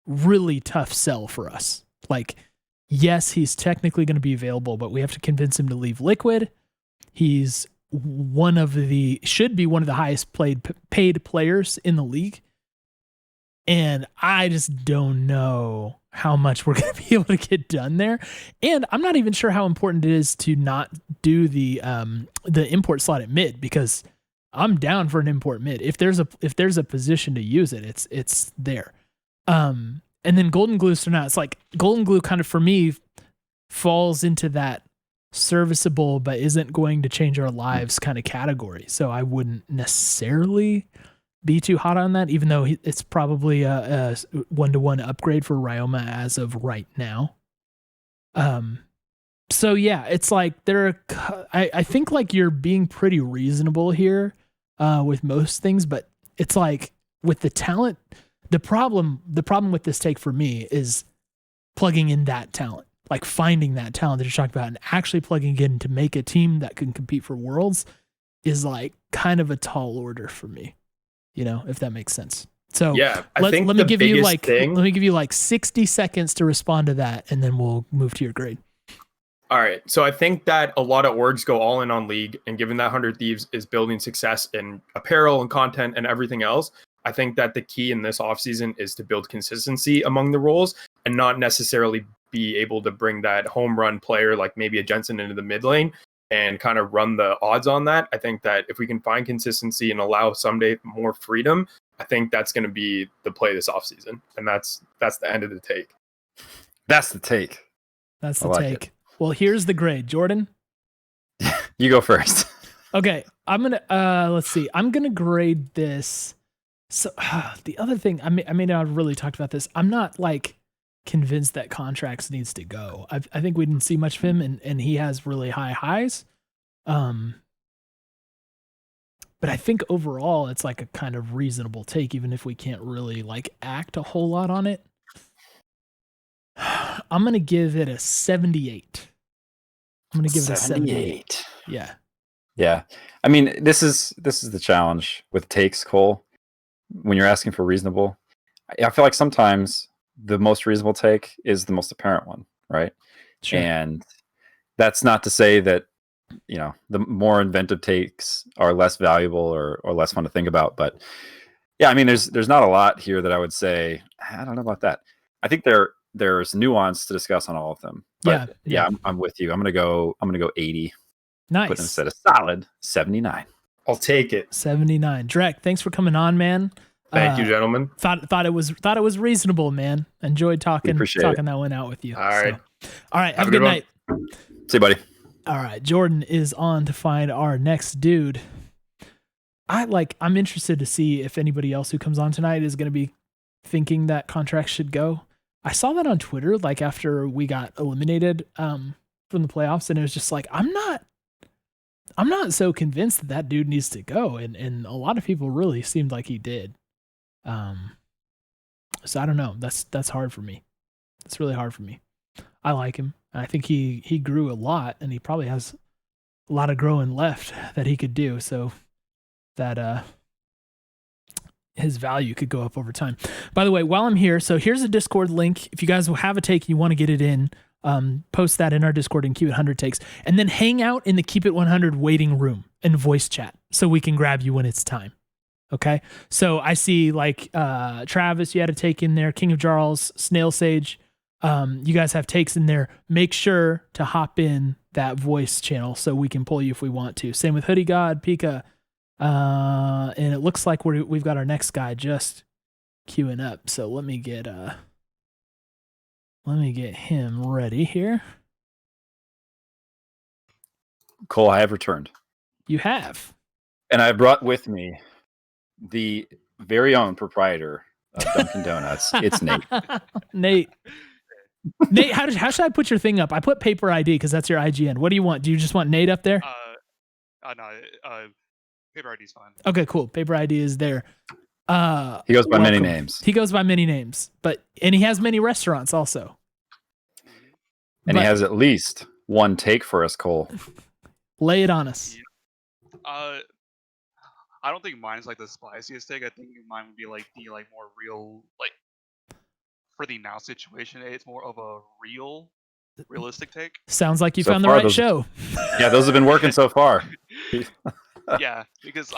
really tough sell for us. Like, yes, he's technically going to be available, but we have to convince him to leave Liquid. He's should be one of the highest paid players in the league. And I just don't know how much we're going to be able to get done there. And I'm not even sure how important it is to not do the import slot at mid, because I'm down for an import mid. If there's a position to use it, it's there. And then Golden Glue, so now it's like Golden Glue kind of for me falls into that serviceable but isn't going to change our lives kind of category. So I wouldn't necessarily be too hot on that, even though it's probably a 1-to-1 upgrade for Ryoma as of right now. So yeah, it's like I think like you're being pretty reasonable here with most things, but it's like with the talent, the problem with this take for me is plugging in that talent, like finding that talent that you're talking about and actually plugging it in to make a team that can compete for Worlds is like kind of a tall order for me. You know, if that makes sense. So yeah, let me give you like 60 seconds to respond to that, and then we'll move to your grade. All right. So I think that a lot of orgs go all in on League, and given that 100 Thieves is building success in apparel and content and everything else, I think that the key in this offseason is to build consistency among the roles and not necessarily be able to bring that home run player like maybe a Jensen into the mid lane and kind of run the odds on that. I think that if we can find consistency and allow Ssumday more freedom, I think that's going to be the play this offseason. And that's the end of the take. That's the take. That's the take. It. Well, here's the grade. Jordan? You go first. Okay. I'm going to, let's see. I'm going to grade this. So the other thing, I may not have really talked about this. I'm not like convinced that Contracts needs to go. I think we didn't see much of him, and he has really high highs. But I think overall it's like a kind of reasonable take, even if we can't really like act a whole lot on it. I'm gonna give it a 78. I'm gonna give it a 78. Yeah. Yeah. I mean, this is the challenge with takes, Cole. When you're asking for reasonable, I feel like sometimes the most reasonable take is the most apparent one, right? Sure. And that's not to say that, you know, the more inventive takes are less valuable or less fun to think about. But yeah, I mean, there's not a lot here that I would say, I don't know about that. I think there's nuance to discuss on all of them. But yeah, I'm with you. I'm gonna go 80. Nice. But instead of solid 79. I'll take it. 79. DREC, thanks for coming on, man. Thank you, gentlemen. Thought it was reasonable, man. Enjoyed talking that one out with you. All right. All right. Have a good night. See you, buddy. All right. Jordan is on to find our next dude. I'm interested to see if anybody else who comes on tonight is going to be thinking that Contracts should go. I saw that on Twitter, like after we got eliminated from the playoffs, and it was just like, I'm not so convinced that dude needs to go. And a lot of people really seemed like he did. So I don't know. That's hard for me. It's really hard for me. I like him. I think he grew a lot, and he probably has a lot of growing left that he could do. So that his value could go up over time. By the way, while I'm here, so here's a Discord link. If you guys will have a take and you want to get it in, post that in our Discord and Keep It 100 takes, and then hang out in the Keep It 100 waiting room and voice chat so we can grab you when it's time. Okay. So I see like Travis, you had a take in there, KingofJarls, SnailSage, you guys have takes in there, make sure to hop in that voice channel so we can pull you if we want to. Same with Hoodie God, Pika. And it looks like we've got our next guy just queuing up. So let me get him ready here. Cole, I have returned. You have. And I brought with me the very own proprietor of Dunkin' Donuts. It's Nate. Nate, how should I put your thing up? I put PaperID because that's your IGN. What do you want? Do you just want Nate up there? No, PaperID is fine. Okay, cool. PaperID is there. He goes by many names. He goes by many names, and he has many restaurants also. And he has at least one take for us, Cole. Lay it on us. I don't think mine's like the spiciest take. I think mine would be like the more real, like for the now situation. It's more of a realistic take. Sounds like you So found the far, right show. Yeah, those have been working so far. Yeah, because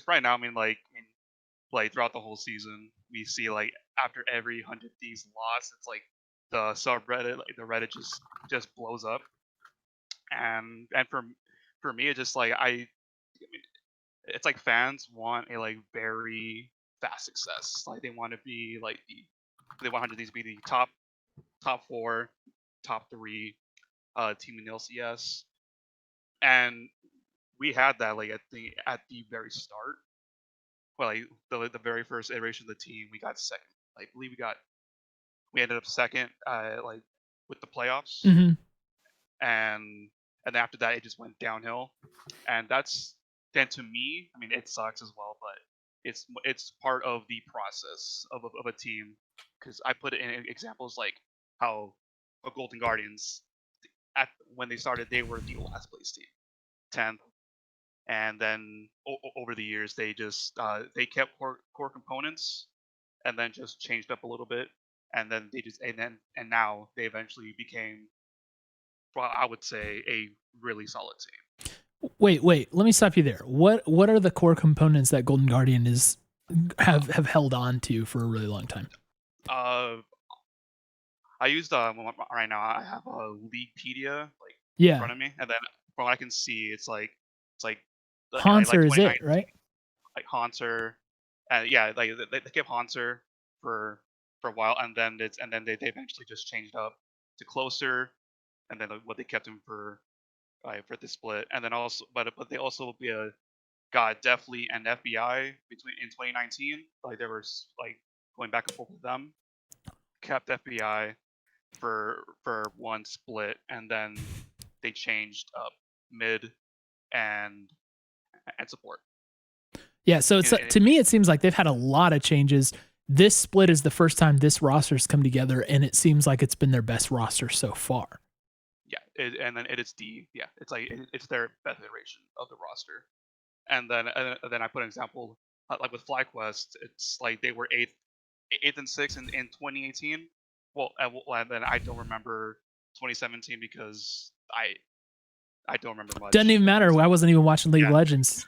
right now, like throughout the whole season, we see like after every 100 Thieves loss, it's like the subreddit, like the Reddit just blows up, and for me, it's just like it's like fans want a like very fast success. Like they want to be like they want 100 Thieves to be the top 4, top 3 team in LCS, and we had that like at the very start. Well, like the very first iteration of the team, we got second. I believe we ended up second, like with the playoffs, Mm-hmm. and after that it just went downhill, and then to me, it sucks as well, but it's part of the process of a team, because I put it in examples like how a Golden Guardians when they started, they were the last place team, 10th. And then over the years, they just they kept core components, and then just changed up a little bit, and then and now they eventually became, well, I would say, a really solid team. Wait, let me stop you there. What are the core components that Golden Guardian have held on to for a really long time? I used right now I have a Leaguepedia like in front of me, and then from what I can see, it's like Haunter is it, right? Like Haunter, yeah, like they kept Haunter for a while, and then they eventually just changed up to Closer, and then what they kept him for the split, and then also but they also got Deathly and FBI in 2019. Like there was like going back and forth with them. Kept FBI for one split, and then they changed up mid and support. Yeah, so it's to me it seems like they've had a lot of changes. This split is the first time this roster's come together, and it seems like it's been their best roster so far. Yeah, and then it's it's their best iteration of the roster. And then I put an example like with FlyQuest. It's like they were 8th and 6th in 2018. Well, and then I don't remember 2017 because I don't remember much. Doesn't even matter. I wasn't even watching League of Legends.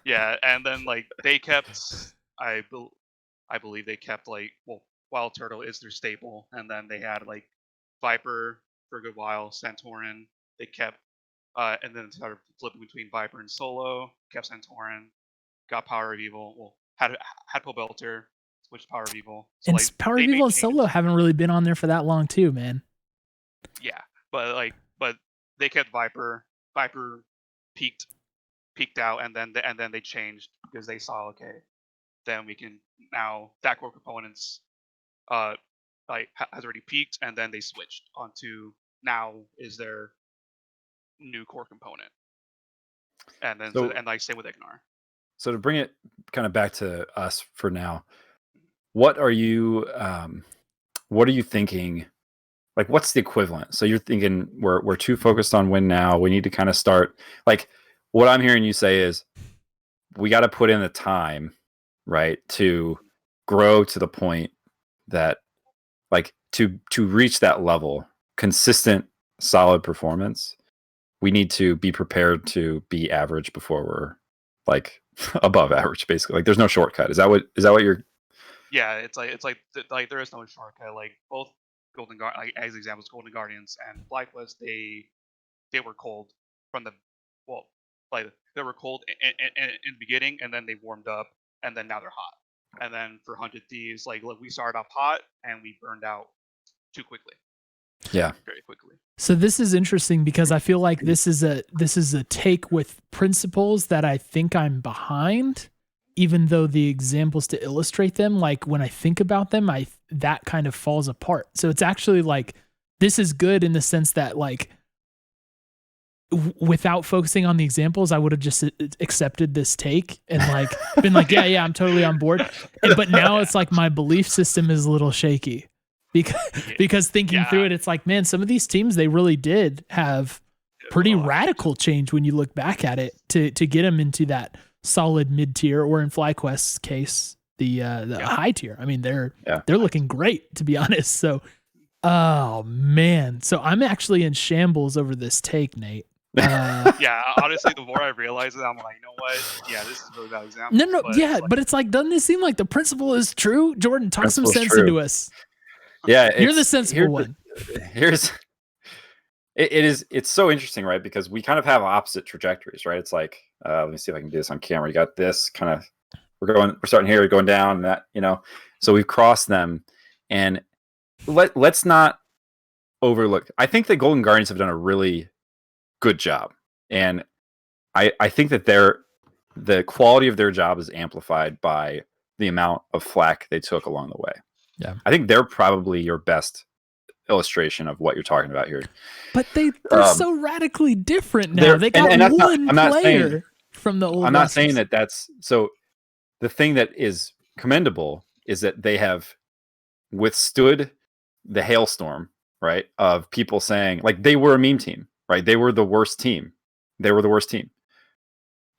Yeah, and then like they kept, I believe they kept like, well, Wild Turtle is their staple, and then they had like Viper for a good while, Santorin. They kept, and then started flipping between Viper and Solo. Kept Santorin, got Power of Evil. Well, had Pobelter, switched Power of Evil. So, and like, Power of Evil and Solo haven't really been on there for that long too, man. Yeah, but they kept Viper. Viper peaked out, and then they changed because they saw, okay, then we can now that core components has already peaked, and then they switched onto now is their new core component, and then same with Ignar. So to bring it kind of back to us for now, what are you thinking? Like, what's the equivalent? So you're thinking we're too focused on win now. We need to kind of start, like, what I'm hearing you say is we got to put in the time, right, to grow to the point that, like, to reach that level, consistent, solid performance. We need to be prepared to be average before we're like above average, basically. Like, there's no shortcut. Is that what you're? Yeah, it's like there is no shortcut. Like both like as examples, Golden Guardians and FlyQuest, they were cold from the like they were cold in the beginning, and then they warmed up, and then now they're hot. And then for 100 Thieves, like look, we started off hot and we burned out too quickly. Yeah, very quickly. So this is interesting because I feel like this is a take with principles that I think I'm behind, even though the examples to illustrate them, like when I think about them, that kind of falls apart. So it's actually like this is good in the sense that like without focusing on the examples, I would have just accepted this take and like been like, yeah, I'm totally on board. But now it's like my belief system is a little shaky because thinking through it, it's like, man, some of these teams, they really did have pretty radical change when you look back at it to get them into that solid mid tier, or in FlyQuest's case, the high tier. I mean, they're looking great, to be honest. So, oh man, so I'm actually in shambles over this take, Nate. Yeah, honestly, the more I realize it, I'm like, you know what? Yeah, this is a really bad example. But it's like, doesn't it seem like the principle is true? Jordan, talk some sense into us. Yeah, you're the sensible one. It's so interesting, right? Because we kind of have opposite trajectories, right? It's like, let me see if I can do this on camera. You got this kind of, we're starting here, we're going down, and that, so we've crossed them, and let's not overlook. I think the Golden Guardians have done a really good job, and I think that the quality of their job is amplified by the amount of flack they took along the way. Yeah, I think they're probably your best illustration of what you're talking about here. But they're so radically different now. They got one player from the old. I'm not saying that that's so. The thing that is commendable is that they have withstood the hailstorm, right, of people saying like they were a meme team, right? They were the worst team. They were the worst team,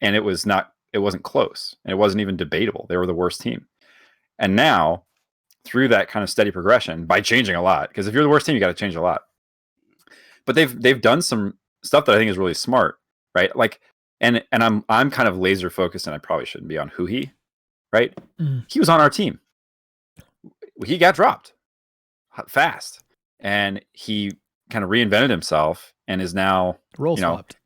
and it wasn't close, and it wasn't even debatable. They were the worst team, and now, through that kind of steady progression, by changing a lot, because if you're the worst team, you got to change a lot. But they've done some stuff that I think is really smart, right? Like, and I'm kind of laser focused, and I probably shouldn't be on Huhi, right? He was on our team. He got dropped fast, and he kind of reinvented himself and is now role swapped.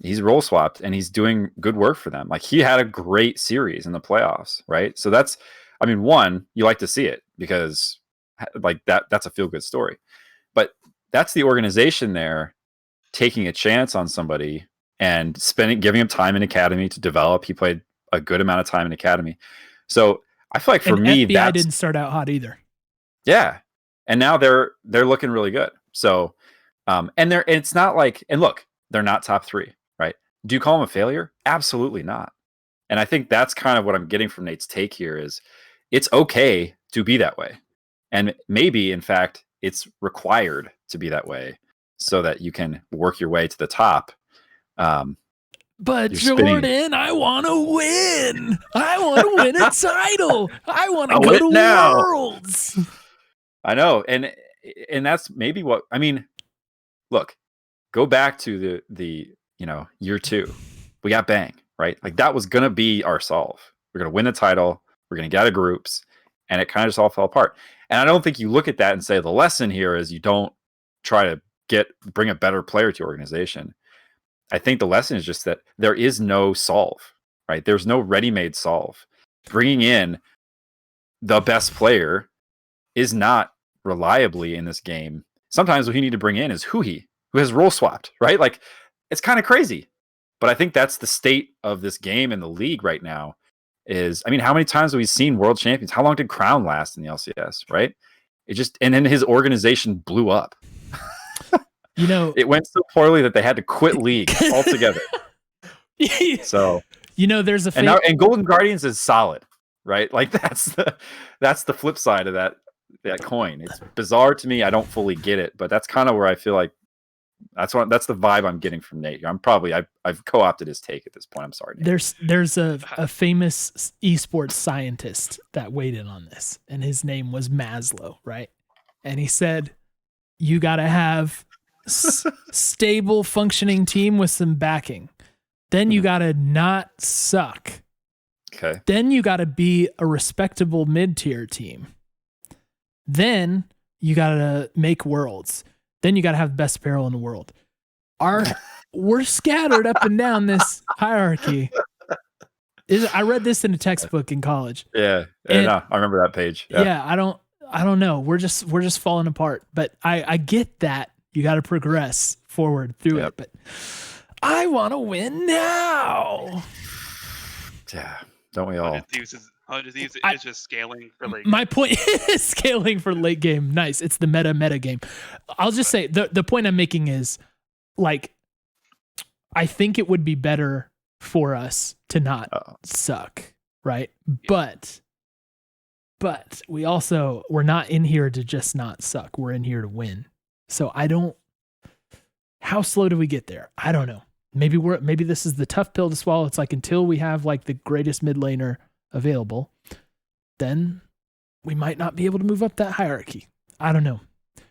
He's role swapped, and he's doing good work for them. Like, he had a great series in the playoffs, right? So that's, I mean, one, you like to see it because like that's a feel good story, but that's the organization there taking a chance on somebody and giving him time in academy to develop. He played a good amount of time in academy. So I feel like for me, FBI didn't start out hot either. Yeah. And now they're looking really good. So, and it's not like, and look, they're not top 3, right? Do you call them a failure? Absolutely not. And I think that's kind of what I'm getting from Nate's take here is it's okay to be that way. And maybe, in fact, it's required to be that way so that you can work your way to the top. But Jordan, I want to win. I want to win a title. I want to go to Worlds. I know. And that's maybe what, I mean, look, go back to the year 2. We got Bang, right? Like that was going to be our solve. We're going to win the title. We're going to get out of groups, and it kind of just all fell apart. And I don't think you look at that and say the lesson here is you don't try to bring a better player to your organization. I think the lesson is just that there is no solve, right? There's no ready-made solve. Bringing in the best player is not reliably in this game. Sometimes what you need to bring in is Huhi, who has role swapped, right? Like it's kind of crazy, but I think that's the state of this game in the league right now. I mean, how many times have we seen world champions? How long did Crown last in the LCS, right? And then his organization blew up. It went so poorly that they had to quit league altogether. So, there's and Golden Guardians is solid, right? Like that's the flip side of that coin. It's bizarre to me. I don't fully get it, but that's kind of where I feel like that's the vibe I'm getting from Nate. I've co-opted his take at this point. I'm sorry, Nate. There's a famous esports scientist that weighed in on this, and his name was Maslow, right? And he said, you got to have stable functioning team with some backing. Then you got to not suck. Okay. Then you got to be a respectable mid-tier team. Then you gotta make worlds. Then you gotta have the best apparel in the world. We're scattered up and down this hierarchy. I read this in a textbook in college. Yeah, And- no, I remember that page. Yeah, I don't know. We're just falling apart. But I get that you got to progress forward through it. But I want to win now. Yeah, don't we all? 100 Thieves is just scaling for late. My point is scaling for late game. Nice. It's the meta game. I'll just say the point I'm making is like I think it would be better for us to not suck, right? Yeah. But we're not in here to just not suck. We're in here to win. So how slow do we get there? I don't know. Maybe this is the tough pill to swallow. It's like until we have like the greatest mid laner available, then we might not be able to move up that hierarchy. I don't know.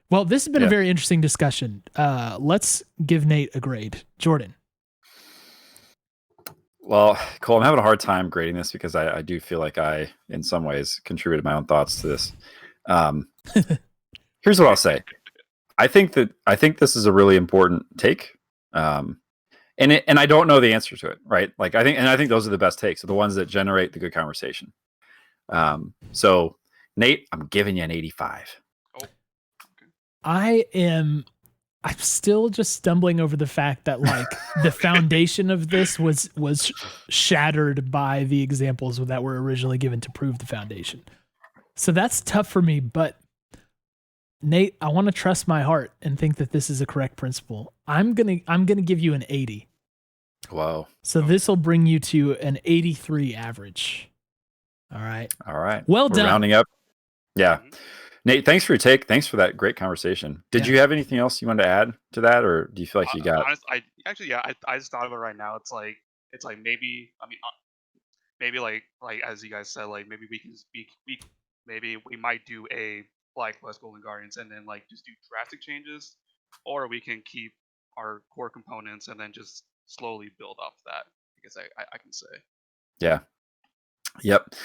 Well, this has been a very interesting discussion. Let's give Nate a grade. Jordan. Well, Cole, I'm having a hard time grading this because I do feel like I, in some ways, contributed my own thoughts to this. Here's what I'll say. I think this is a really important take. And I don't know the answer to it, right? Like I think those are the best takes, are the ones that generate the good conversation. So Nate, I'm giving you an 85. Oh, okay. I'm still just stumbling over the fact that like the foundation of this was shattered by the examples that were originally given to prove the foundation. So that's tough for me, but Nate, I want to trust my heart and think that this is a correct principle. I'm going to give you an 80. Wow. So this will bring you to an 83 average. All right. Well done. Rounding up. Yeah. Nate, thanks for your take. Thanks for that great conversation. Did you have anything else you wanted to add to that, or do you feel like you got? I just thought of it right now. It's like maybe maybe like as you guys said, like maybe we can speak. Maybe we might do a Black Plus Golden Guardians and then like just do drastic changes, or we can keep our core components and then just slowly build off that. I guess I can say. Yeah. Yep.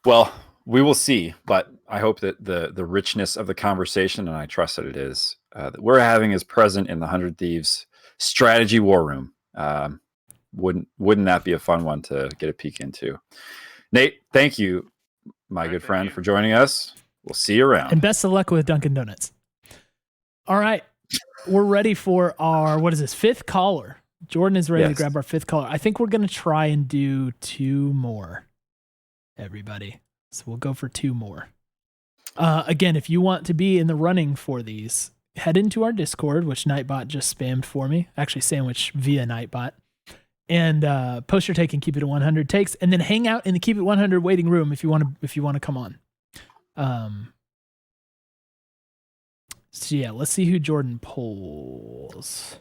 Well, we will see, but I hope that the richness of the conversation, and I trust that it is, that we're having is present in the 100 Thieves strategy war room. Wouldn't that be a fun one to get a peek into? Nate, thank you, my good friend, for joining us. We'll see you around. And best of luck with Dunkin' Donuts. All right. We're ready for our, what is this, 5th caller. Jordan is ready to grab our 5th caller. I think we're going to try and do 2 more, everybody. So we'll go for 2 more. Again, if you want to be in the running for these, head into our Discord, which Nightbot just spammed for me. Actually, sandwich via Nightbot. And post your take and keep it at 100 takes, and then hang out in the Keep It 100 waiting room if you want to come on. So yeah, let's see who Jordan pulls.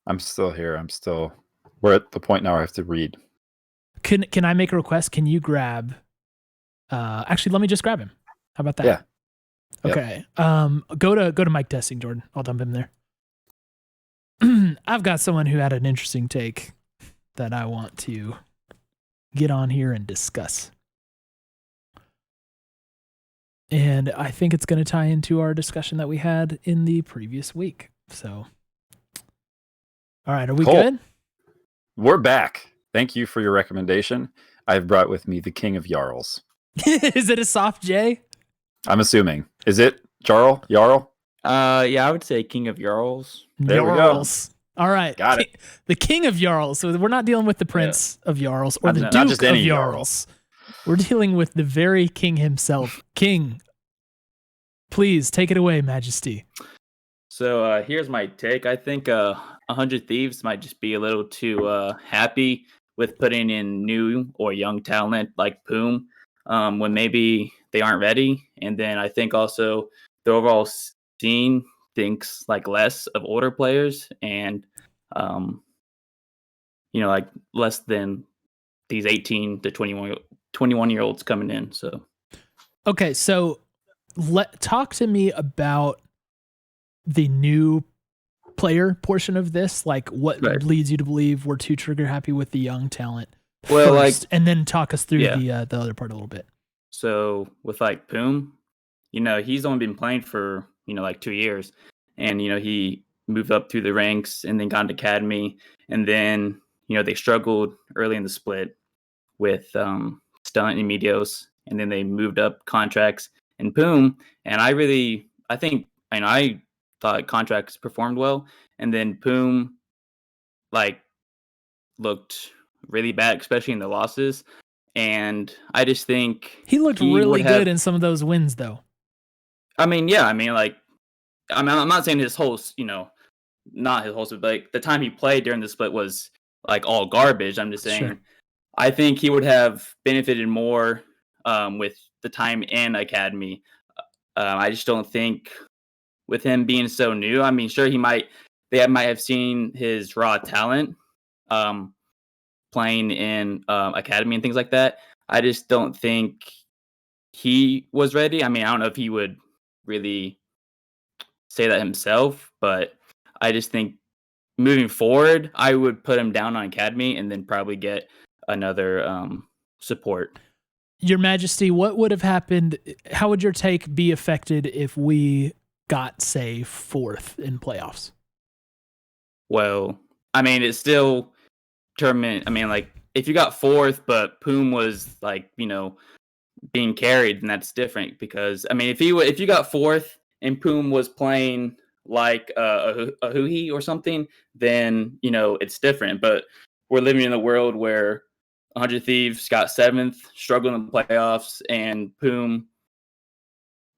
I'm still here. We're at the point now where I have to read. Can I make a request? Can you grab? Actually, let me just grab him. How about that? Yeah. Okay. Go to mic testing, Jordan. I'll dump him there. I've got someone who had an interesting take that I want to get on here and discuss. And I think it's going to tie into our discussion that we had in the previous week. So, all right, are we good? We're back. Thank you for your recommendation. I've brought with me the KingofJarls. Is it a soft J? I'm assuming. Is it Jarl? Jarl? Yeah, I would say KingofJarls. There we go. All right. Got it. The KingofJarls. So we're not dealing with the Prince of Jarls or the Duke not just of any Jarls. We're dealing with the very king himself. King, please take it away, Majesty. So here's my take. I think 100 Thieves might just be a little too happy with putting in new or young talent like Poom when maybe they aren't ready. And then I think also the overall scene thinks like less of older players and like less than these 18 to 21-year-olds coming in. So okay, so talk to me about the new player portion of this. Like what leads you to believe we're too trigger happy with the young talent first, and then talk us through the other part a little bit. So with like Poom, he's only been playing for, like 2 years. And, he moved up through the ranks and then got into academy. And then, they struggled early in the split with Stunt and Medios. And then they moved up Contracts and Poom. And I thought Contracts performed well. And then Poom, looked really bad, especially in the losses. And I just think he looked really good in some of those wins, though. I'm not saying his whole, not his whole, but the time he played during the split was all garbage. I'm just saying, Sure. I think he would have benefited more with the time in academy. I just don't think with him being so new. I mean, sure, they might have seen his raw talent playing in academy and things like that. I just don't think he was ready. I mean, I don't know if he would really say that himself, but I just think moving forward, I would put him down on academy and then probably get another support. Your Majesty, what would have happened? How would your take be affected if we got, say, 4th in playoffs? Well, I mean, it's still tournament. I mean, if you got 4th, but Poom was being carried, then that's different. Because I mean, if you got 4th and Poom was playing like a Huhi or something, then it's different. But we're living in a world where 100 Thieves got 7th, struggling in the playoffs, and Poom,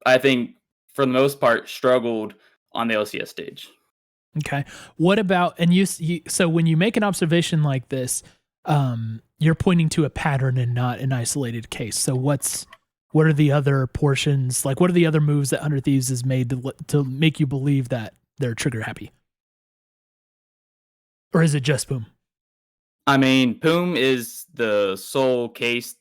I think for the most part, struggled on the LCS stage. Okay. What about, and so when you make an observation like this, you're pointing to a pattern and not an isolated case. So what are the other portions? What are the other moves that 100 Thieves has made to make you believe that they're trigger happy? Or is it just Poom? I mean, Poom is the sole case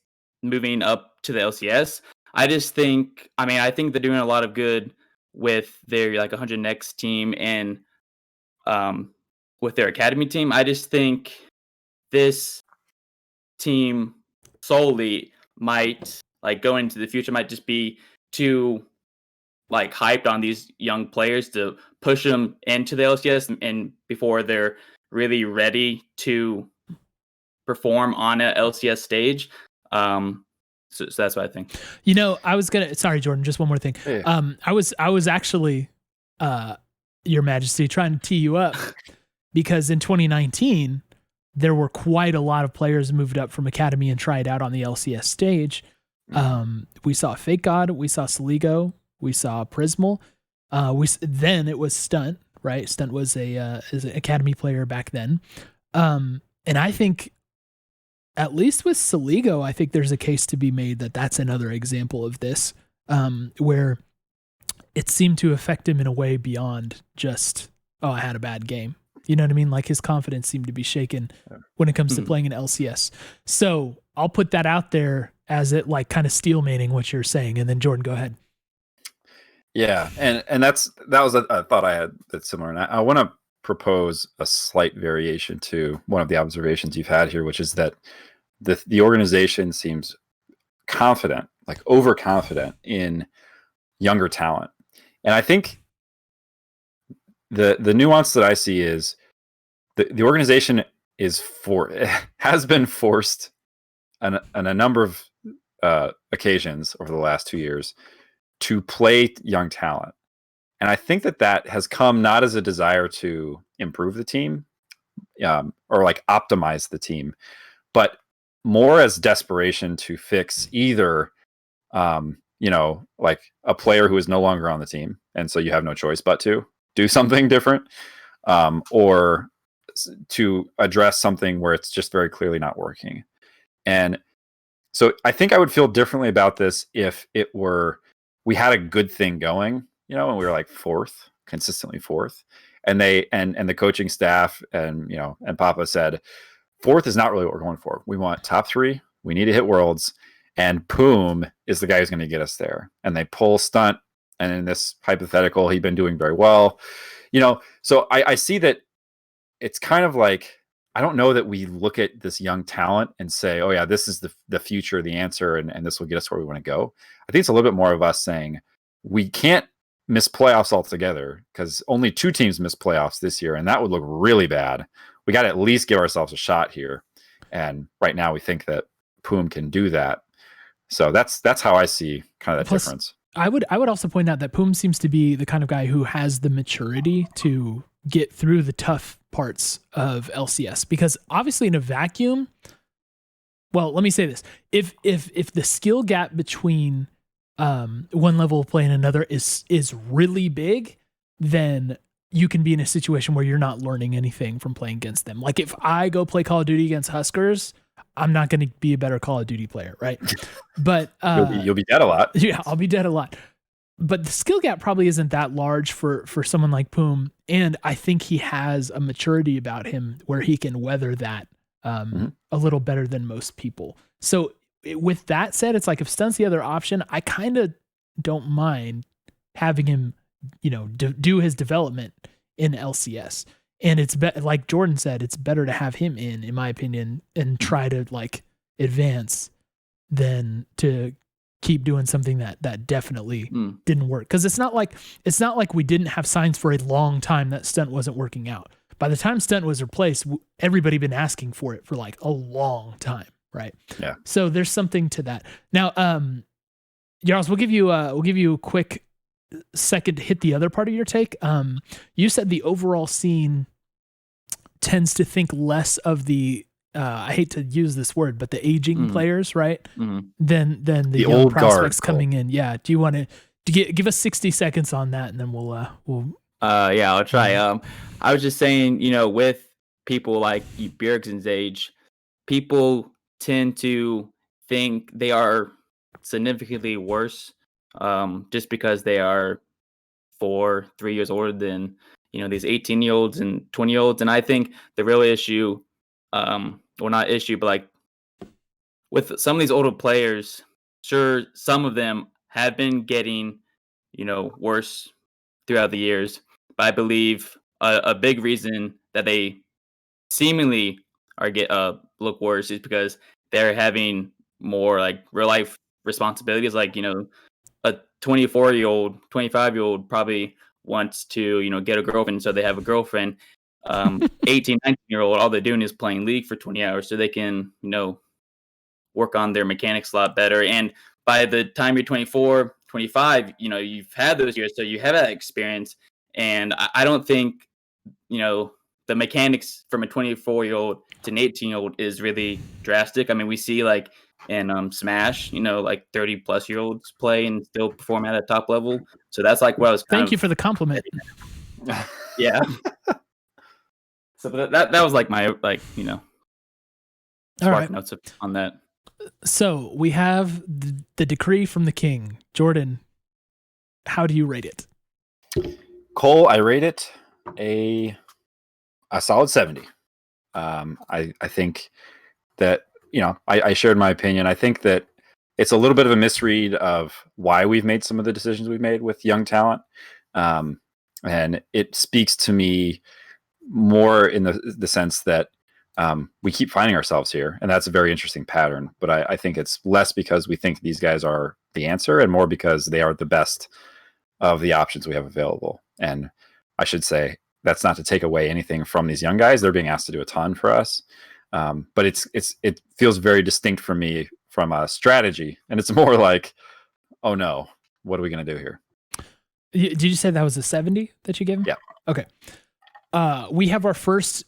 moving up to the LCS. I think they're doing a lot of good with their 100 Next team and with their academy team. I just think this team solely might go into the future might just be too hyped on these young players to push them into the LCS and before they're really ready to perform on a LCS stage. So that's what I think. Sorry, Jordan, just one more thing. Yeah. I was actually, Your Majesty, trying to tee you up because in 2019 there were quite a lot of players moved up from academy and tried out on the LCS stage. We saw Fake God, we saw Saligo, we saw Prismal. Then it was Stunt, right? Stunt was an academy player back then. And I think, at least with Saligo, I think there's a case to be made that that's another example of this, where it seemed to affect him in a way beyond just, oh, I had a bad game. You know what I mean? His confidence seemed to be shaken when it comes to playing an LCS. So I'll put that out there as it kind of steelmaning what you're saying. And then Jordan, go ahead. Yeah. And that was a thought I had that's similar. And I want to propose a slight variation to one of the observations you've had here, which is that the organization seems confident, overconfident in younger talent. And I think the nuance that I see is the organization has been forced on a number of occasions over the last 2 years to play young talent. And I think that has come not as a desire to improve the team or optimize the team, but more as desperation to fix either, a player who is no longer on the team. And so you have no choice but to do something different, or to address something where it's just very clearly not working. And so I think I would feel differently about this if we had a good thing going, and we were consistently 4th, and the coaching staff and Papa said, 4th is not really what we're going for. We want top 3. We need to hit Worlds, and Poom is the guy who's going to get us there. And they pull Stunt, and in this hypothetical, he'd been doing very well. So I see that it's kind of I don't know that we look at this young talent and say, oh yeah, this is the future, the answer, and this will get us where we want to go. I think it's a little bit more of us saying, we can't miss playoffs altogether because only 2 teams missed playoffs this year, and that would look really bad. We got to at least give ourselves a shot here. And right now we think that Poom can do that. So that's how I see kind of that difference. I would also point out that Poom seems to be the kind of guy who has the maturity to get through the tough parts of LCS, because obviously in a vacuum, well, let me say this. If the skill gap between one level of play and another is really big, then you can be in a situation where you're not learning anything from playing against them. Like if I go play Call of Duty against Huskers, I'm not going to be a better Call of Duty player, right? But you'll be dead a lot. Yeah, I'll be dead a lot. But the skill gap probably isn't that large for someone like Poom, and I think he has a maturity about him where he can weather that a little better than most people. So with that said, it's like if Stunt's the other option, I kind of don't mind having him, do his development in LCS. And it's like Jordan said, it's better to have him in my opinion, and try to like advance than to keep doing something that definitely didn't work. Because it's not like we didn't have signs for a long time that Stunt wasn't working out. By the time Stunt was replaced, everybody been asking for it for like a long time, right? Yeah. So there's something to that. Now, Jarls, we'll give you a quick second to hit the other part of your take. You said the overall scene tends to think less of the I hate to use this word, but the aging players, right? Than the young old prospects guard. coming in. Yeah. Do you want to give us 60 seconds on that, and then we'll yeah, I'll try. I was just saying, with people like Bjergsen's age, people tend to think they are significantly worse just because they are 3 years older than these 18-year-olds and 20-year-olds. And I think the real issue, well, not issue, but like with some of these older players, sure, some of them have been getting worse throughout the years, but I believe a big reason that they seemingly look worse is because they're having more like real life responsibilities. Like a 24-year-old, 25-year-old probably wants to get a girlfriend, so they have a girlfriend. 18, 19-year-old, all they're doing is playing League for 20 hours so they can work on their mechanics a lot better. And by the time you're 24, 25, you've had those years, so you have that experience. And I don't think the mechanics from a 24-year-old to an 18-year-old is really drastic. I mean, we see like in Smash, like 30-plus-year-olds play and still perform at a top level. So that's like what I was Thank you for the compliment. Yeah. So that was like my All right. notes on that. So we have the decree from the king. Jordan, how do you rate it? Cole, I rate it a solid 70. I think that I shared my opinion. I think that it's a little bit of a misread of why we've made some of the decisions we've made with young talent, and it speaks to me more in the sense that we keep finding ourselves here, and that's a very interesting pattern. But I think it's less because we think these guys are the answer, and more because they are the best of the options we have available. And I should say that's not to take away anything from these young guys; they're being asked to do a ton for us. But it feels very distinct for me from a strategy, and it's more like, oh no, what are we going to do here? Did you say that was a 70 that you gave him? Yeah. Okay. We have our first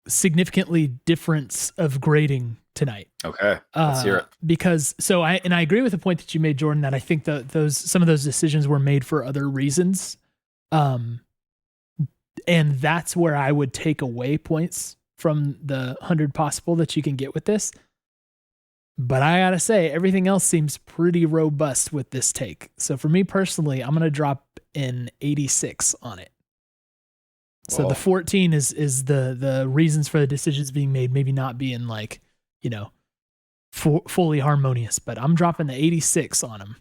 significantly difference of grading tonight. Okay, let's hear it. Because I agree with the point that you made, Jordan, that I think some of those decisions were made for other reasons, and that's where I would take away points from the 100 possible that you can get with this. But I gotta say, everything else seems pretty robust with this take. So for me personally, I'm gonna drop an 86 on it. So the 14 is the reasons for the decisions being made, maybe not being like, fully harmonious, but I'm dropping the 86 on them.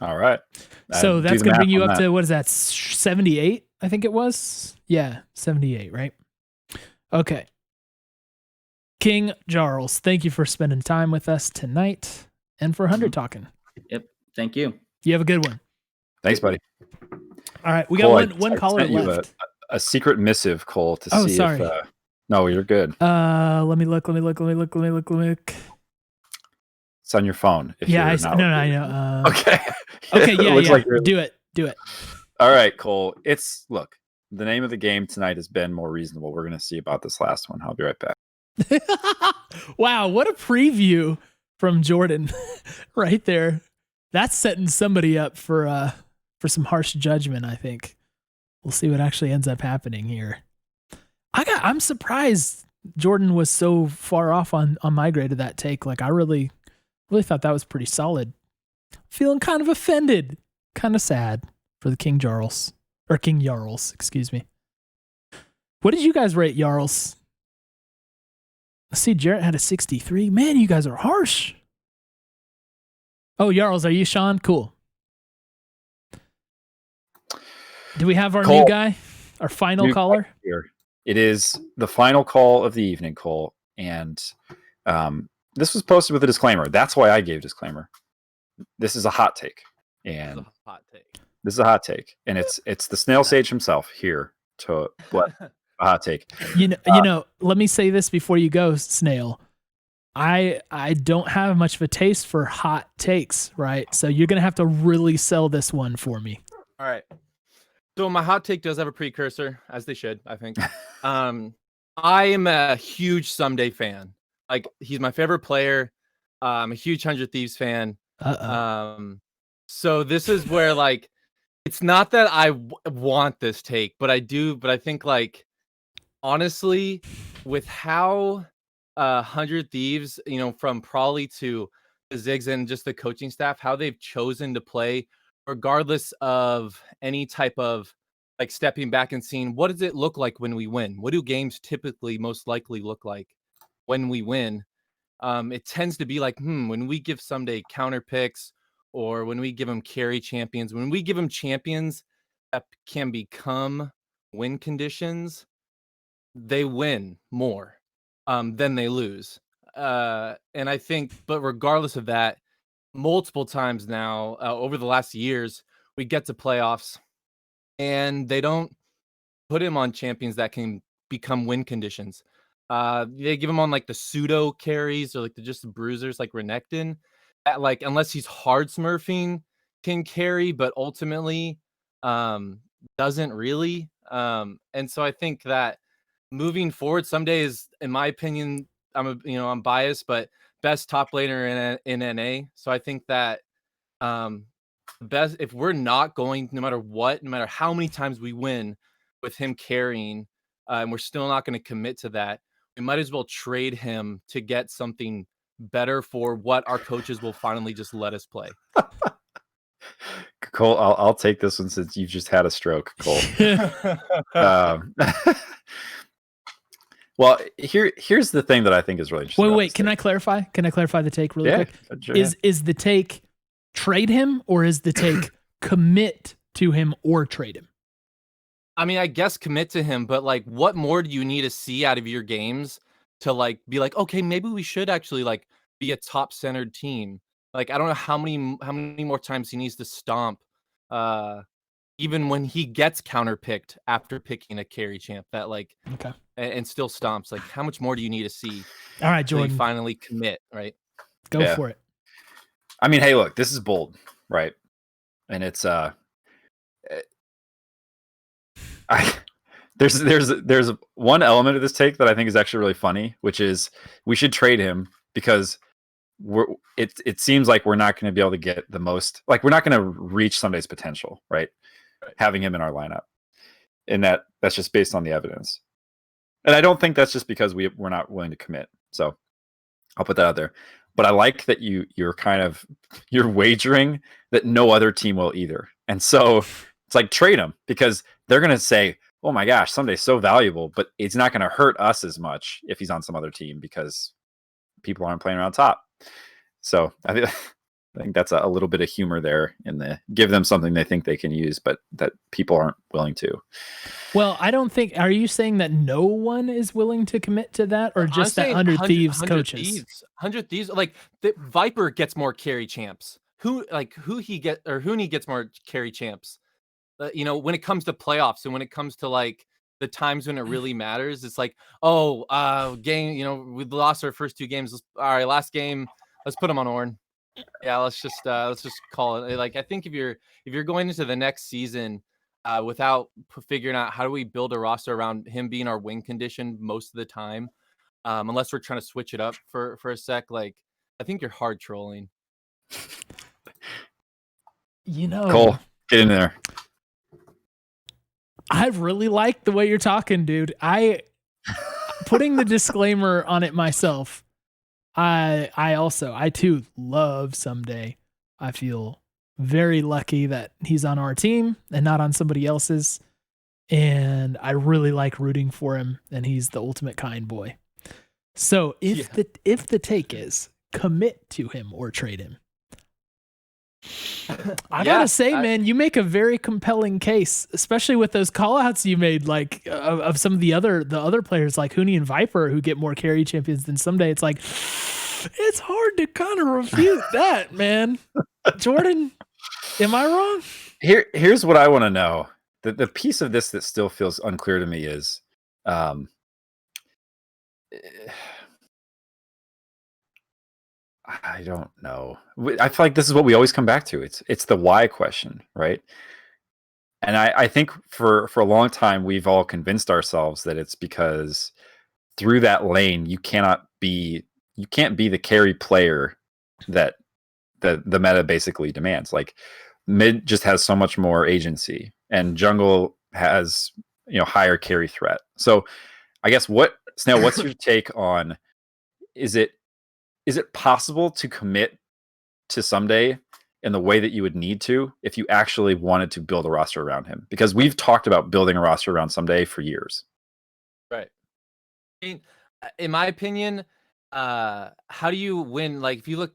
All right. So that's going to bring you up to, what is that, 78? I think it was. Yeah, 78, right? Okay. KingofJarls, thank you for spending time with us tonight and for 100 talking. Yep. Thank you. You have a good one. Thanks, buddy. All right, we Cole, got one I caller sent you left. a secret missive, Cole, to Oh, see sorry. if. No, you're good. Let me look. It's on your phone. If Yeah, you're I not know. Okay. Okay, It yeah, looks yeah. like you're- Do it. All right, Cole. Look. The name of the game tonight has been more reasonable. We're gonna see about this last one. I'll be right back. Wow, what a preview from Jordan right there. That's setting somebody up for some harsh judgment, I think. We'll see what actually ends up happening here. I'm surprised Jordan was so far off on my grade of that take. Like I really thought that was pretty solid. Feeling kind of offended, kind of sad for the KingofJarls. Or KingofJarls, excuse me. What did you guys rate Jarls? Let's see, Jarrett had a 63. Man, you guys are harsh. Oh, Jarls, are you Sean? Cool. Do we have our Cole. new guy? Our final caller? Here. It is the final call of the evening, Cole. And this was posted with a disclaimer. That's why I gave disclaimer. This is a hot take. And this is a hot take. And it's the SnailSage himself here to what a hot take. You know, let me say this before you go, Snail. I don't have much of a taste for hot takes, right? So you're going to have to really sell this one for me. All right. So my hot take does have a precursor, as they should, I think. I am a huge Ssumday fan. Like, he's my favorite player. I'm a huge 100 Thieves fan. So this is where, like, it's not that I want this take, but I do. But I think, like, honestly, with how 100 Thieves, you know, from Prawley to the Ziggs and just the coaching staff, how they've chosen to play, regardless of any type of like stepping back and seeing what does it look like when we win? What do games typically most likely look like when we win? It tends to be like, when we give Ssumday counter picks, or when we give them carry champions, when we give them champions that can become win conditions, they win more than they lose. And I think, but regardless of that, multiple times now over the last years, we get to playoffs and they don't put him on champions that can become win conditions. They give him on like the pseudo carries or like just the bruisers like Renekton, that, like, unless he's hard smurfing, can carry, but ultimately doesn't really. And so I think that moving forward, Ssumday is, in my opinion, I'm biased, but best top laner in NA. So I think that best, if we're not going, no matter what, no matter how many times we win with him carrying, and we're still not going to commit to that, we might as well trade him to get something better for what our coaches will finally just let us play. Cole, I'll take this one since you've just had a stroke, Cole. Well, here's the thing that I think is really interesting. Wait, can I clarify? Can I clarify the take really quick? Sure, is the take trade him, or is the take commit to him or trade him? I mean, I guess commit to him, but like, what more do you need to see out of your games to like be like, okay, maybe we should actually like be a top centered team? Like, I don't know how many more times he needs to stomp, even when he gets counterpicked after picking a carry champ that like, okay, and still stomps. Like, how much more do you need to see? All right, Jordan, finally commit, right? Go for it. I mean, hey, look, this is bold, right? And it's there's one element of this take that I think is actually really funny, which is we should trade him because it seems like we're not going to be able to get the most, like we're not going to reach Ssumday's potential, right? Having him in our lineup, and that's just based on the evidence. And I don't think that's just because we're not willing to commit. So I'll put that out there. But I like that you're wagering that no other team will either. And so it's like trade him because they're going to say, oh my gosh, Ssumday's so valuable, but it's not going to hurt us as much if he's on some other team because people aren't playing around top. So I think that's a little bit of humor there in the give them something they think they can use, but that people aren't willing to. Well, I don't think. Are you saying that no one is willing to commit to that, or just that 100 Thieves coaches? 100 Thieves, like the Viper gets more carry champs. who he gets more carry champs. You know, when it comes to playoffs and when it comes to like the times when it really matters, it's like, game, you know, we lost our first 2 games. All right, last game, let's put him on Ornn. Yeah, let's just call it. Like, I think if you're going into the next season without figuring out how do we build a roster around him being our win condition most of the time, unless we're trying to switch it up for a sec, like I think you're hard trolling. You know, Cole, get in there. I really like the way you're talking, dude. Putting the disclaimer on it myself. I too love Ssumday. I feel very lucky that he's on our team and not on somebody else's. And I really like rooting for him, and he's the ultimate kind boy. So if the take is commit to him or trade him, I gotta say, man, you make a very compelling case, especially with those call-outs you made, like of some of the other players like Huni and Viper who get more carry champions than Ssumday. It's like, it's hard to kind of refute that, man. Jordan, am I wrong? Here's what I want to know. The piece of this that still feels unclear to me is, I don't know. I feel like this is what we always come back to. It's the why question, right? And I think for a long time we've all convinced ourselves that it's because through that lane you can't be the carry player that the meta basically demands. Like mid just has so much more agency, and jungle has, you know, higher carry threat. So I guess Snail, what's your take on, is it possible to commit to Ssumday in the way that you would need to if you actually wanted to build a roster around him? Because we've talked about building a roster around Ssumday for years. Right. I mean, in my opinion, how do you win? Like, if you look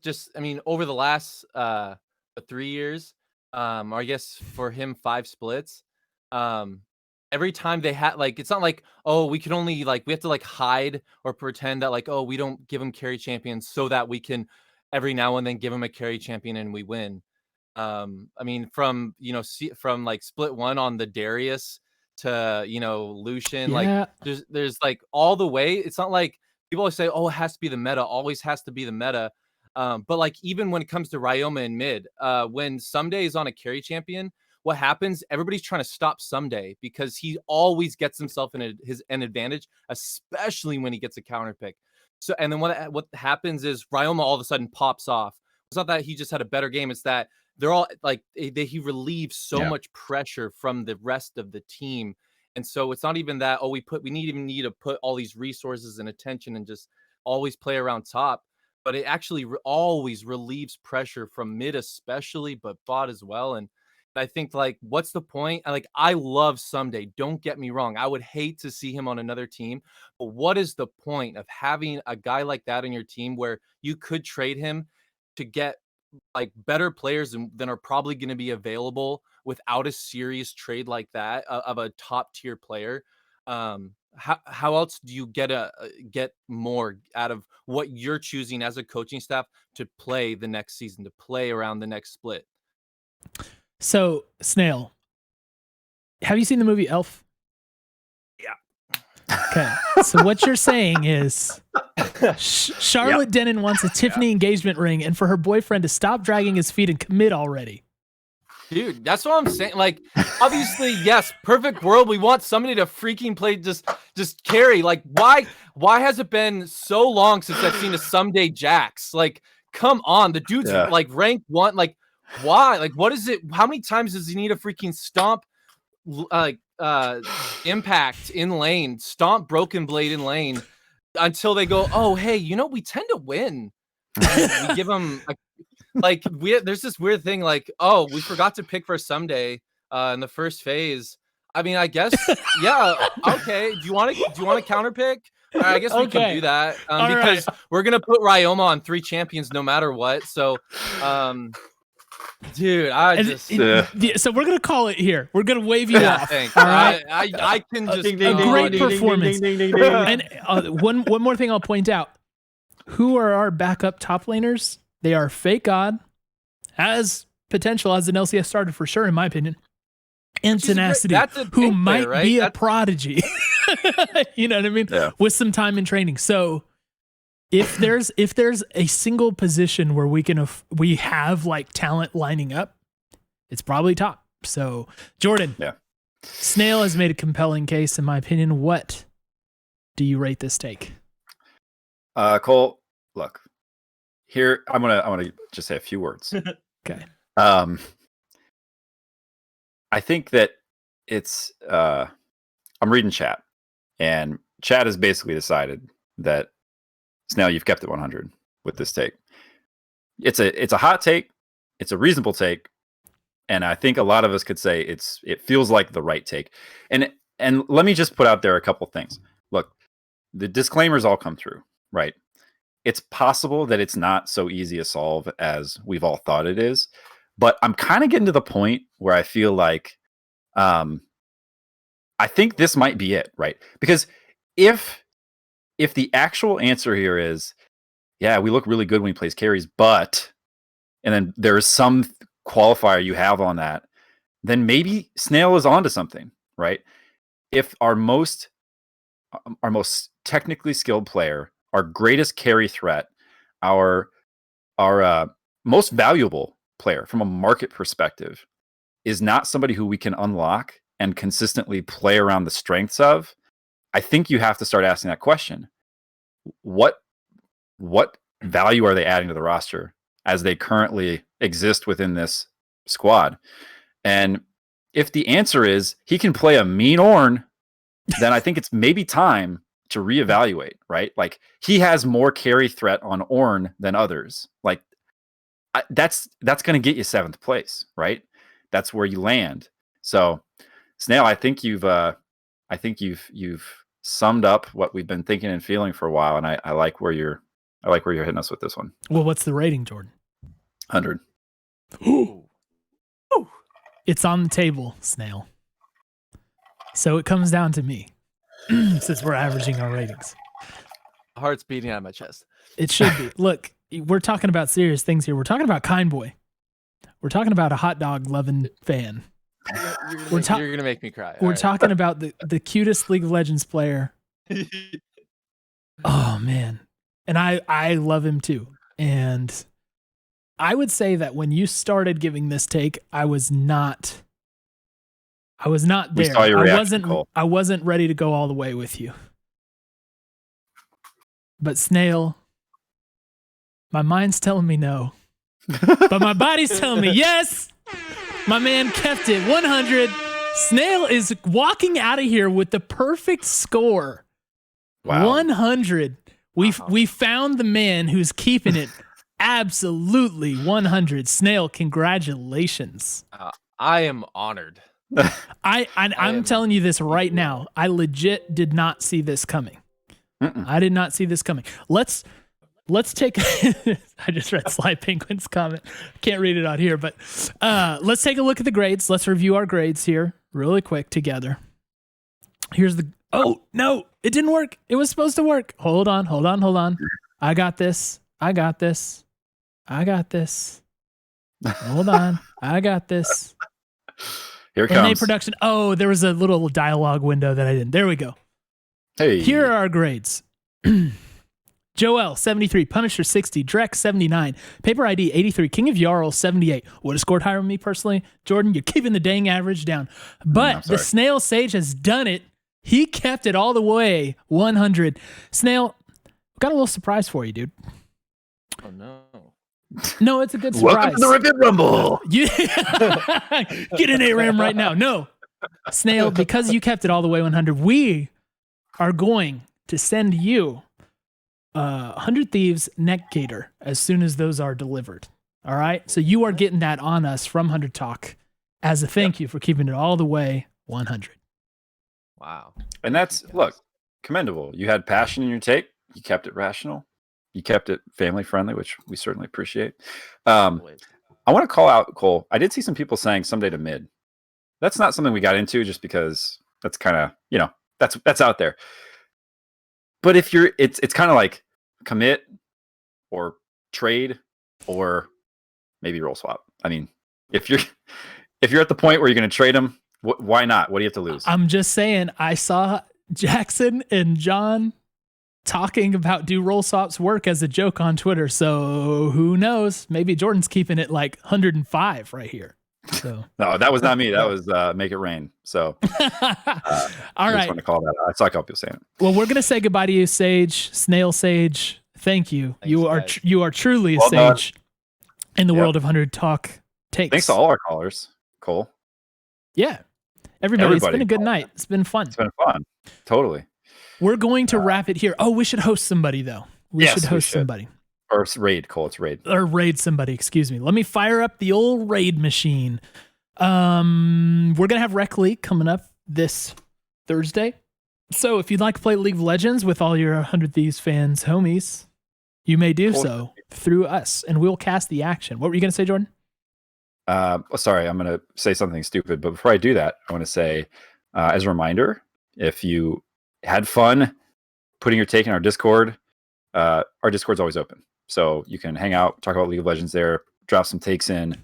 over the last 3 years, or I guess for him 5 splits, every time they had, like, it's not like, oh, we can only, like, we have to like hide or pretend that, like, oh, we don't give him carry champions so that we can every now and then give him a carry champion and we win. I mean, from from like split 1 on the Darius to, Lucian, like there's like all the way. It's not like people always say, oh, it has to be the meta, always has to be the meta. But like, even when it comes to Ryoma and mid, when Ssumday is on a carry champion, what happens? Everybody's trying to stop Ssumday because he always gets himself in an advantage, especially when he gets a counter pick. So, and then what happens is Ryoma all of a sudden pops off. It's not that he just had a better game; it's that they're all like he relieves so much pressure from the rest of the team, and so it's not even that we need to put all these resources and attention and just always play around top. But it actually always relieves pressure from mid, especially, but bot as well. And I think, like, what's the point? Like, I love Ssumday. Don't get me wrong. I would hate to see him on another team. But what is the point of having a guy like that on your team where you could trade him to get like better players than are probably going to be available without a serious trade like that of a top tier player? How else do you get more out of what you're choosing as a coaching staff to play the next season, to play around the next split? So, Snail, have you seen the movie Elf? Yeah. Okay. So what you're saying is Charlotte Denon wants a Tiffany engagement ring and for her boyfriend to stop dragging his feet and commit already. Dude, that's what I'm saying. Like, obviously, yes, perfect world. We want somebody to freaking play just carry. Like, why has it been so long since I've seen a Ssumday Jax? Like, come on, the dude's like rank 1. Like, why? Like, what is it? How many times does he need a freaking stomp, impact in lane, stomp broken blade in lane until they go, oh, hey, we tend to win. We give him there's this weird thing like, oh, we forgot to pick for Ssumday in the first phase. I mean, I guess, okay. Do you want to counter pick? I guess we can do that because we're gonna put Ryoma on 3 champions no matter what. So, dude, so we're gonna call it here. We're gonna wave you off. Thanks. All right, I can just a great performance. And one more thing I'll point out: who are our backup top laners? They are Fake God, has potential as an LCS starter for sure, in my opinion. And tenacity, that's a who tank might player, right? be a That's- prodigy. You know what I mean? Yeah. With some time in training. So if there's a single position where we have like talent lining up, it's probably top. So Jordan, Yeah. Snail has made a compelling case, in my opinion. What do you rate this take? Cole, look, here I'm gonna just say a few words. Okay. I think that it's I'm reading chat, and chat has basically decided that Snail, you've kept it 100 with this take. It's a hot take, it's a reasonable take, and I think a lot of us could say it feels like the right take. And let me just put out there a couple things. Look, the disclaimers all come through, right? It's possible that it's not so easy a solve as we've all thought it is, but I'm kind of getting to the point where I feel like I think this might be it, right? Because if the actual answer here is, yeah, we look really good when he plays carries, but, and then there is some qualifier you have on that, then maybe Snail is onto something, right? If our most technically skilled player, our greatest carry threat, our most valuable player from a market perspective is not somebody who we can unlock and consistently play around the strengths of, I think you have to start asking that question. What value are they adding to the roster as they currently exist within this squad? And if the answer is he can play a mean Ornn, then I think it's maybe time to reevaluate, right? Like, he has more carry threat on Ornn than others. Like, that's going to get you 7th place, right? That's where you land. So, Snail, I think you've summed up what we've been thinking and feeling for a while, and I like where you're hitting us with this one. Well, what's the rating, Jordan? 100. Ooh. It's on the table, Snail. So it comes down to me, since we're averaging our ratings. Heart's beating out of my chest. It should be. Look, we're talking about serious things here. We're talking about Kind Boy. We're talking about a hot dog loving fan. You're gonna make me cry. We're talking about the cutest League of Legends player. Oh man. And I love him too. And I would say that when you started giving this take, I was not there. We saw your reaction, Cole. I wasn't ready to go all the way with you. But Snail, my mind's telling me no. But my body's telling me yes. My man kept it 100. Snail is walking out of here with the perfect score. Wow. 100. We found the man who's keeping it absolutely 100. Snail, congratulations. I am honored. I'm telling you this right now. I legit did not see this coming. I did not see this coming. Let's take I just read Sly Penguin's comment. Can't read it out here, but let's take a look at the grades. Let's review our grades here really quick together. Here's the oh no, it didn't work. It was supposed to work. Hold on. I got this. Hold on. I got this. Here it comes. NA production. Oh, there was a little dialogue window that I didn't. There we go. Hey. Here are our grades. Joel, 73. Punisher, 60. DREC, 79. PaperID, 83. KingofJarls, 78. Would have scored higher than me personally. Jordan, you're keeping the dang average down. But the TheSnailSage has done it. He kept it all the way 100. Snail, got a little surprise for you, dude. Oh, no. No, it's a good surprise. Welcome to the Rip Rumble. Get an ARAM right now. No. Snail, because you kept it all the way 100, we are going to send you 100 Thieves neck gator as soon as those are delivered. All right? So you are getting that on us from 100 Talk as a thank you for keeping it all the way 100. Wow. And that's, look, commendable. You had passion in your take. You kept it rational. You kept it family friendly, which we certainly appreciate. I want to call out, Cole. I did see some people saying Ssumday to mid. That's not something we got into just because that's kind of, that's out there. But if it's kind of like commit or trade or maybe roll swap. I mean, if you're at the point where you're going to trade him, why not? What do you have to lose? I'm just saying, I saw Jackson and John talking about do roll swaps work as a joke on Twitter. So who knows? Maybe Jordan's keeping it like 105 right here. So no, that was not me. That was Make It Rain. So all I just right. want to call that out. I saw a couple people saying it. Well, we're gonna say goodbye to you, Sage, SnailSage. Thank you. Thanks, You are truly a Well done. sage in the world of 100 talk takes. Thanks to all our callers, Cole. Yeah. Everybody. It's been a good night. It's been fun. It's been fun. Totally. We're going to wrap it here. Oh, we should host somebody though. We Yes, should we host should. somebody. Or it's raid, Cole. It's raid. Or raid somebody, excuse me. Let me fire up the old raid machine. We're gonna have Rec League coming up this Thursday. So if you'd like to play League of Legends with all your 100 Thieves fans, homies, you may do so through us, and we'll cast the action. What were you gonna say, Jordan? Sorry, I'm gonna say something stupid, but before I do that, I want to say, as a reminder, if you had fun putting your take in our Discord, our Discord's always open. So you can hang out, talk about League of Legends there, drop some takes in.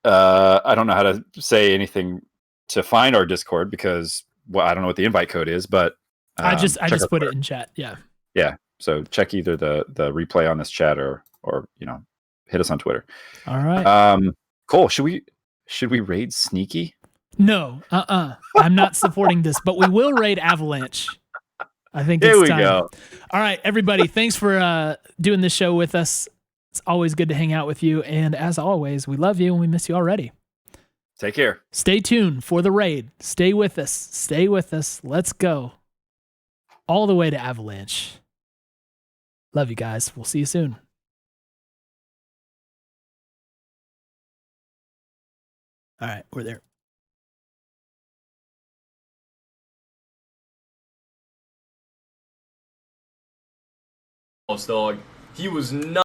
I don't know how to say anything to find our Discord because I don't know what the invite code is, but I just put Twitter. it in chat. Yeah. Yeah. So check either the replay on this chat or hit us on Twitter. All right. Cole, should we raid Sneaky? No. I'm not supporting this, but we will raid Avalanche. I think Here it's we time. go. All right, everybody. Thanks for doing this show with us. It's always good to hang out with you. And as always, we love you and we miss you already. Take care. Stay tuned for the raid. Stay with us. Stay with us. Let's go. All the way to Avalanche. Love you guys. We'll see you soon. All right, we're there. Dog. He was not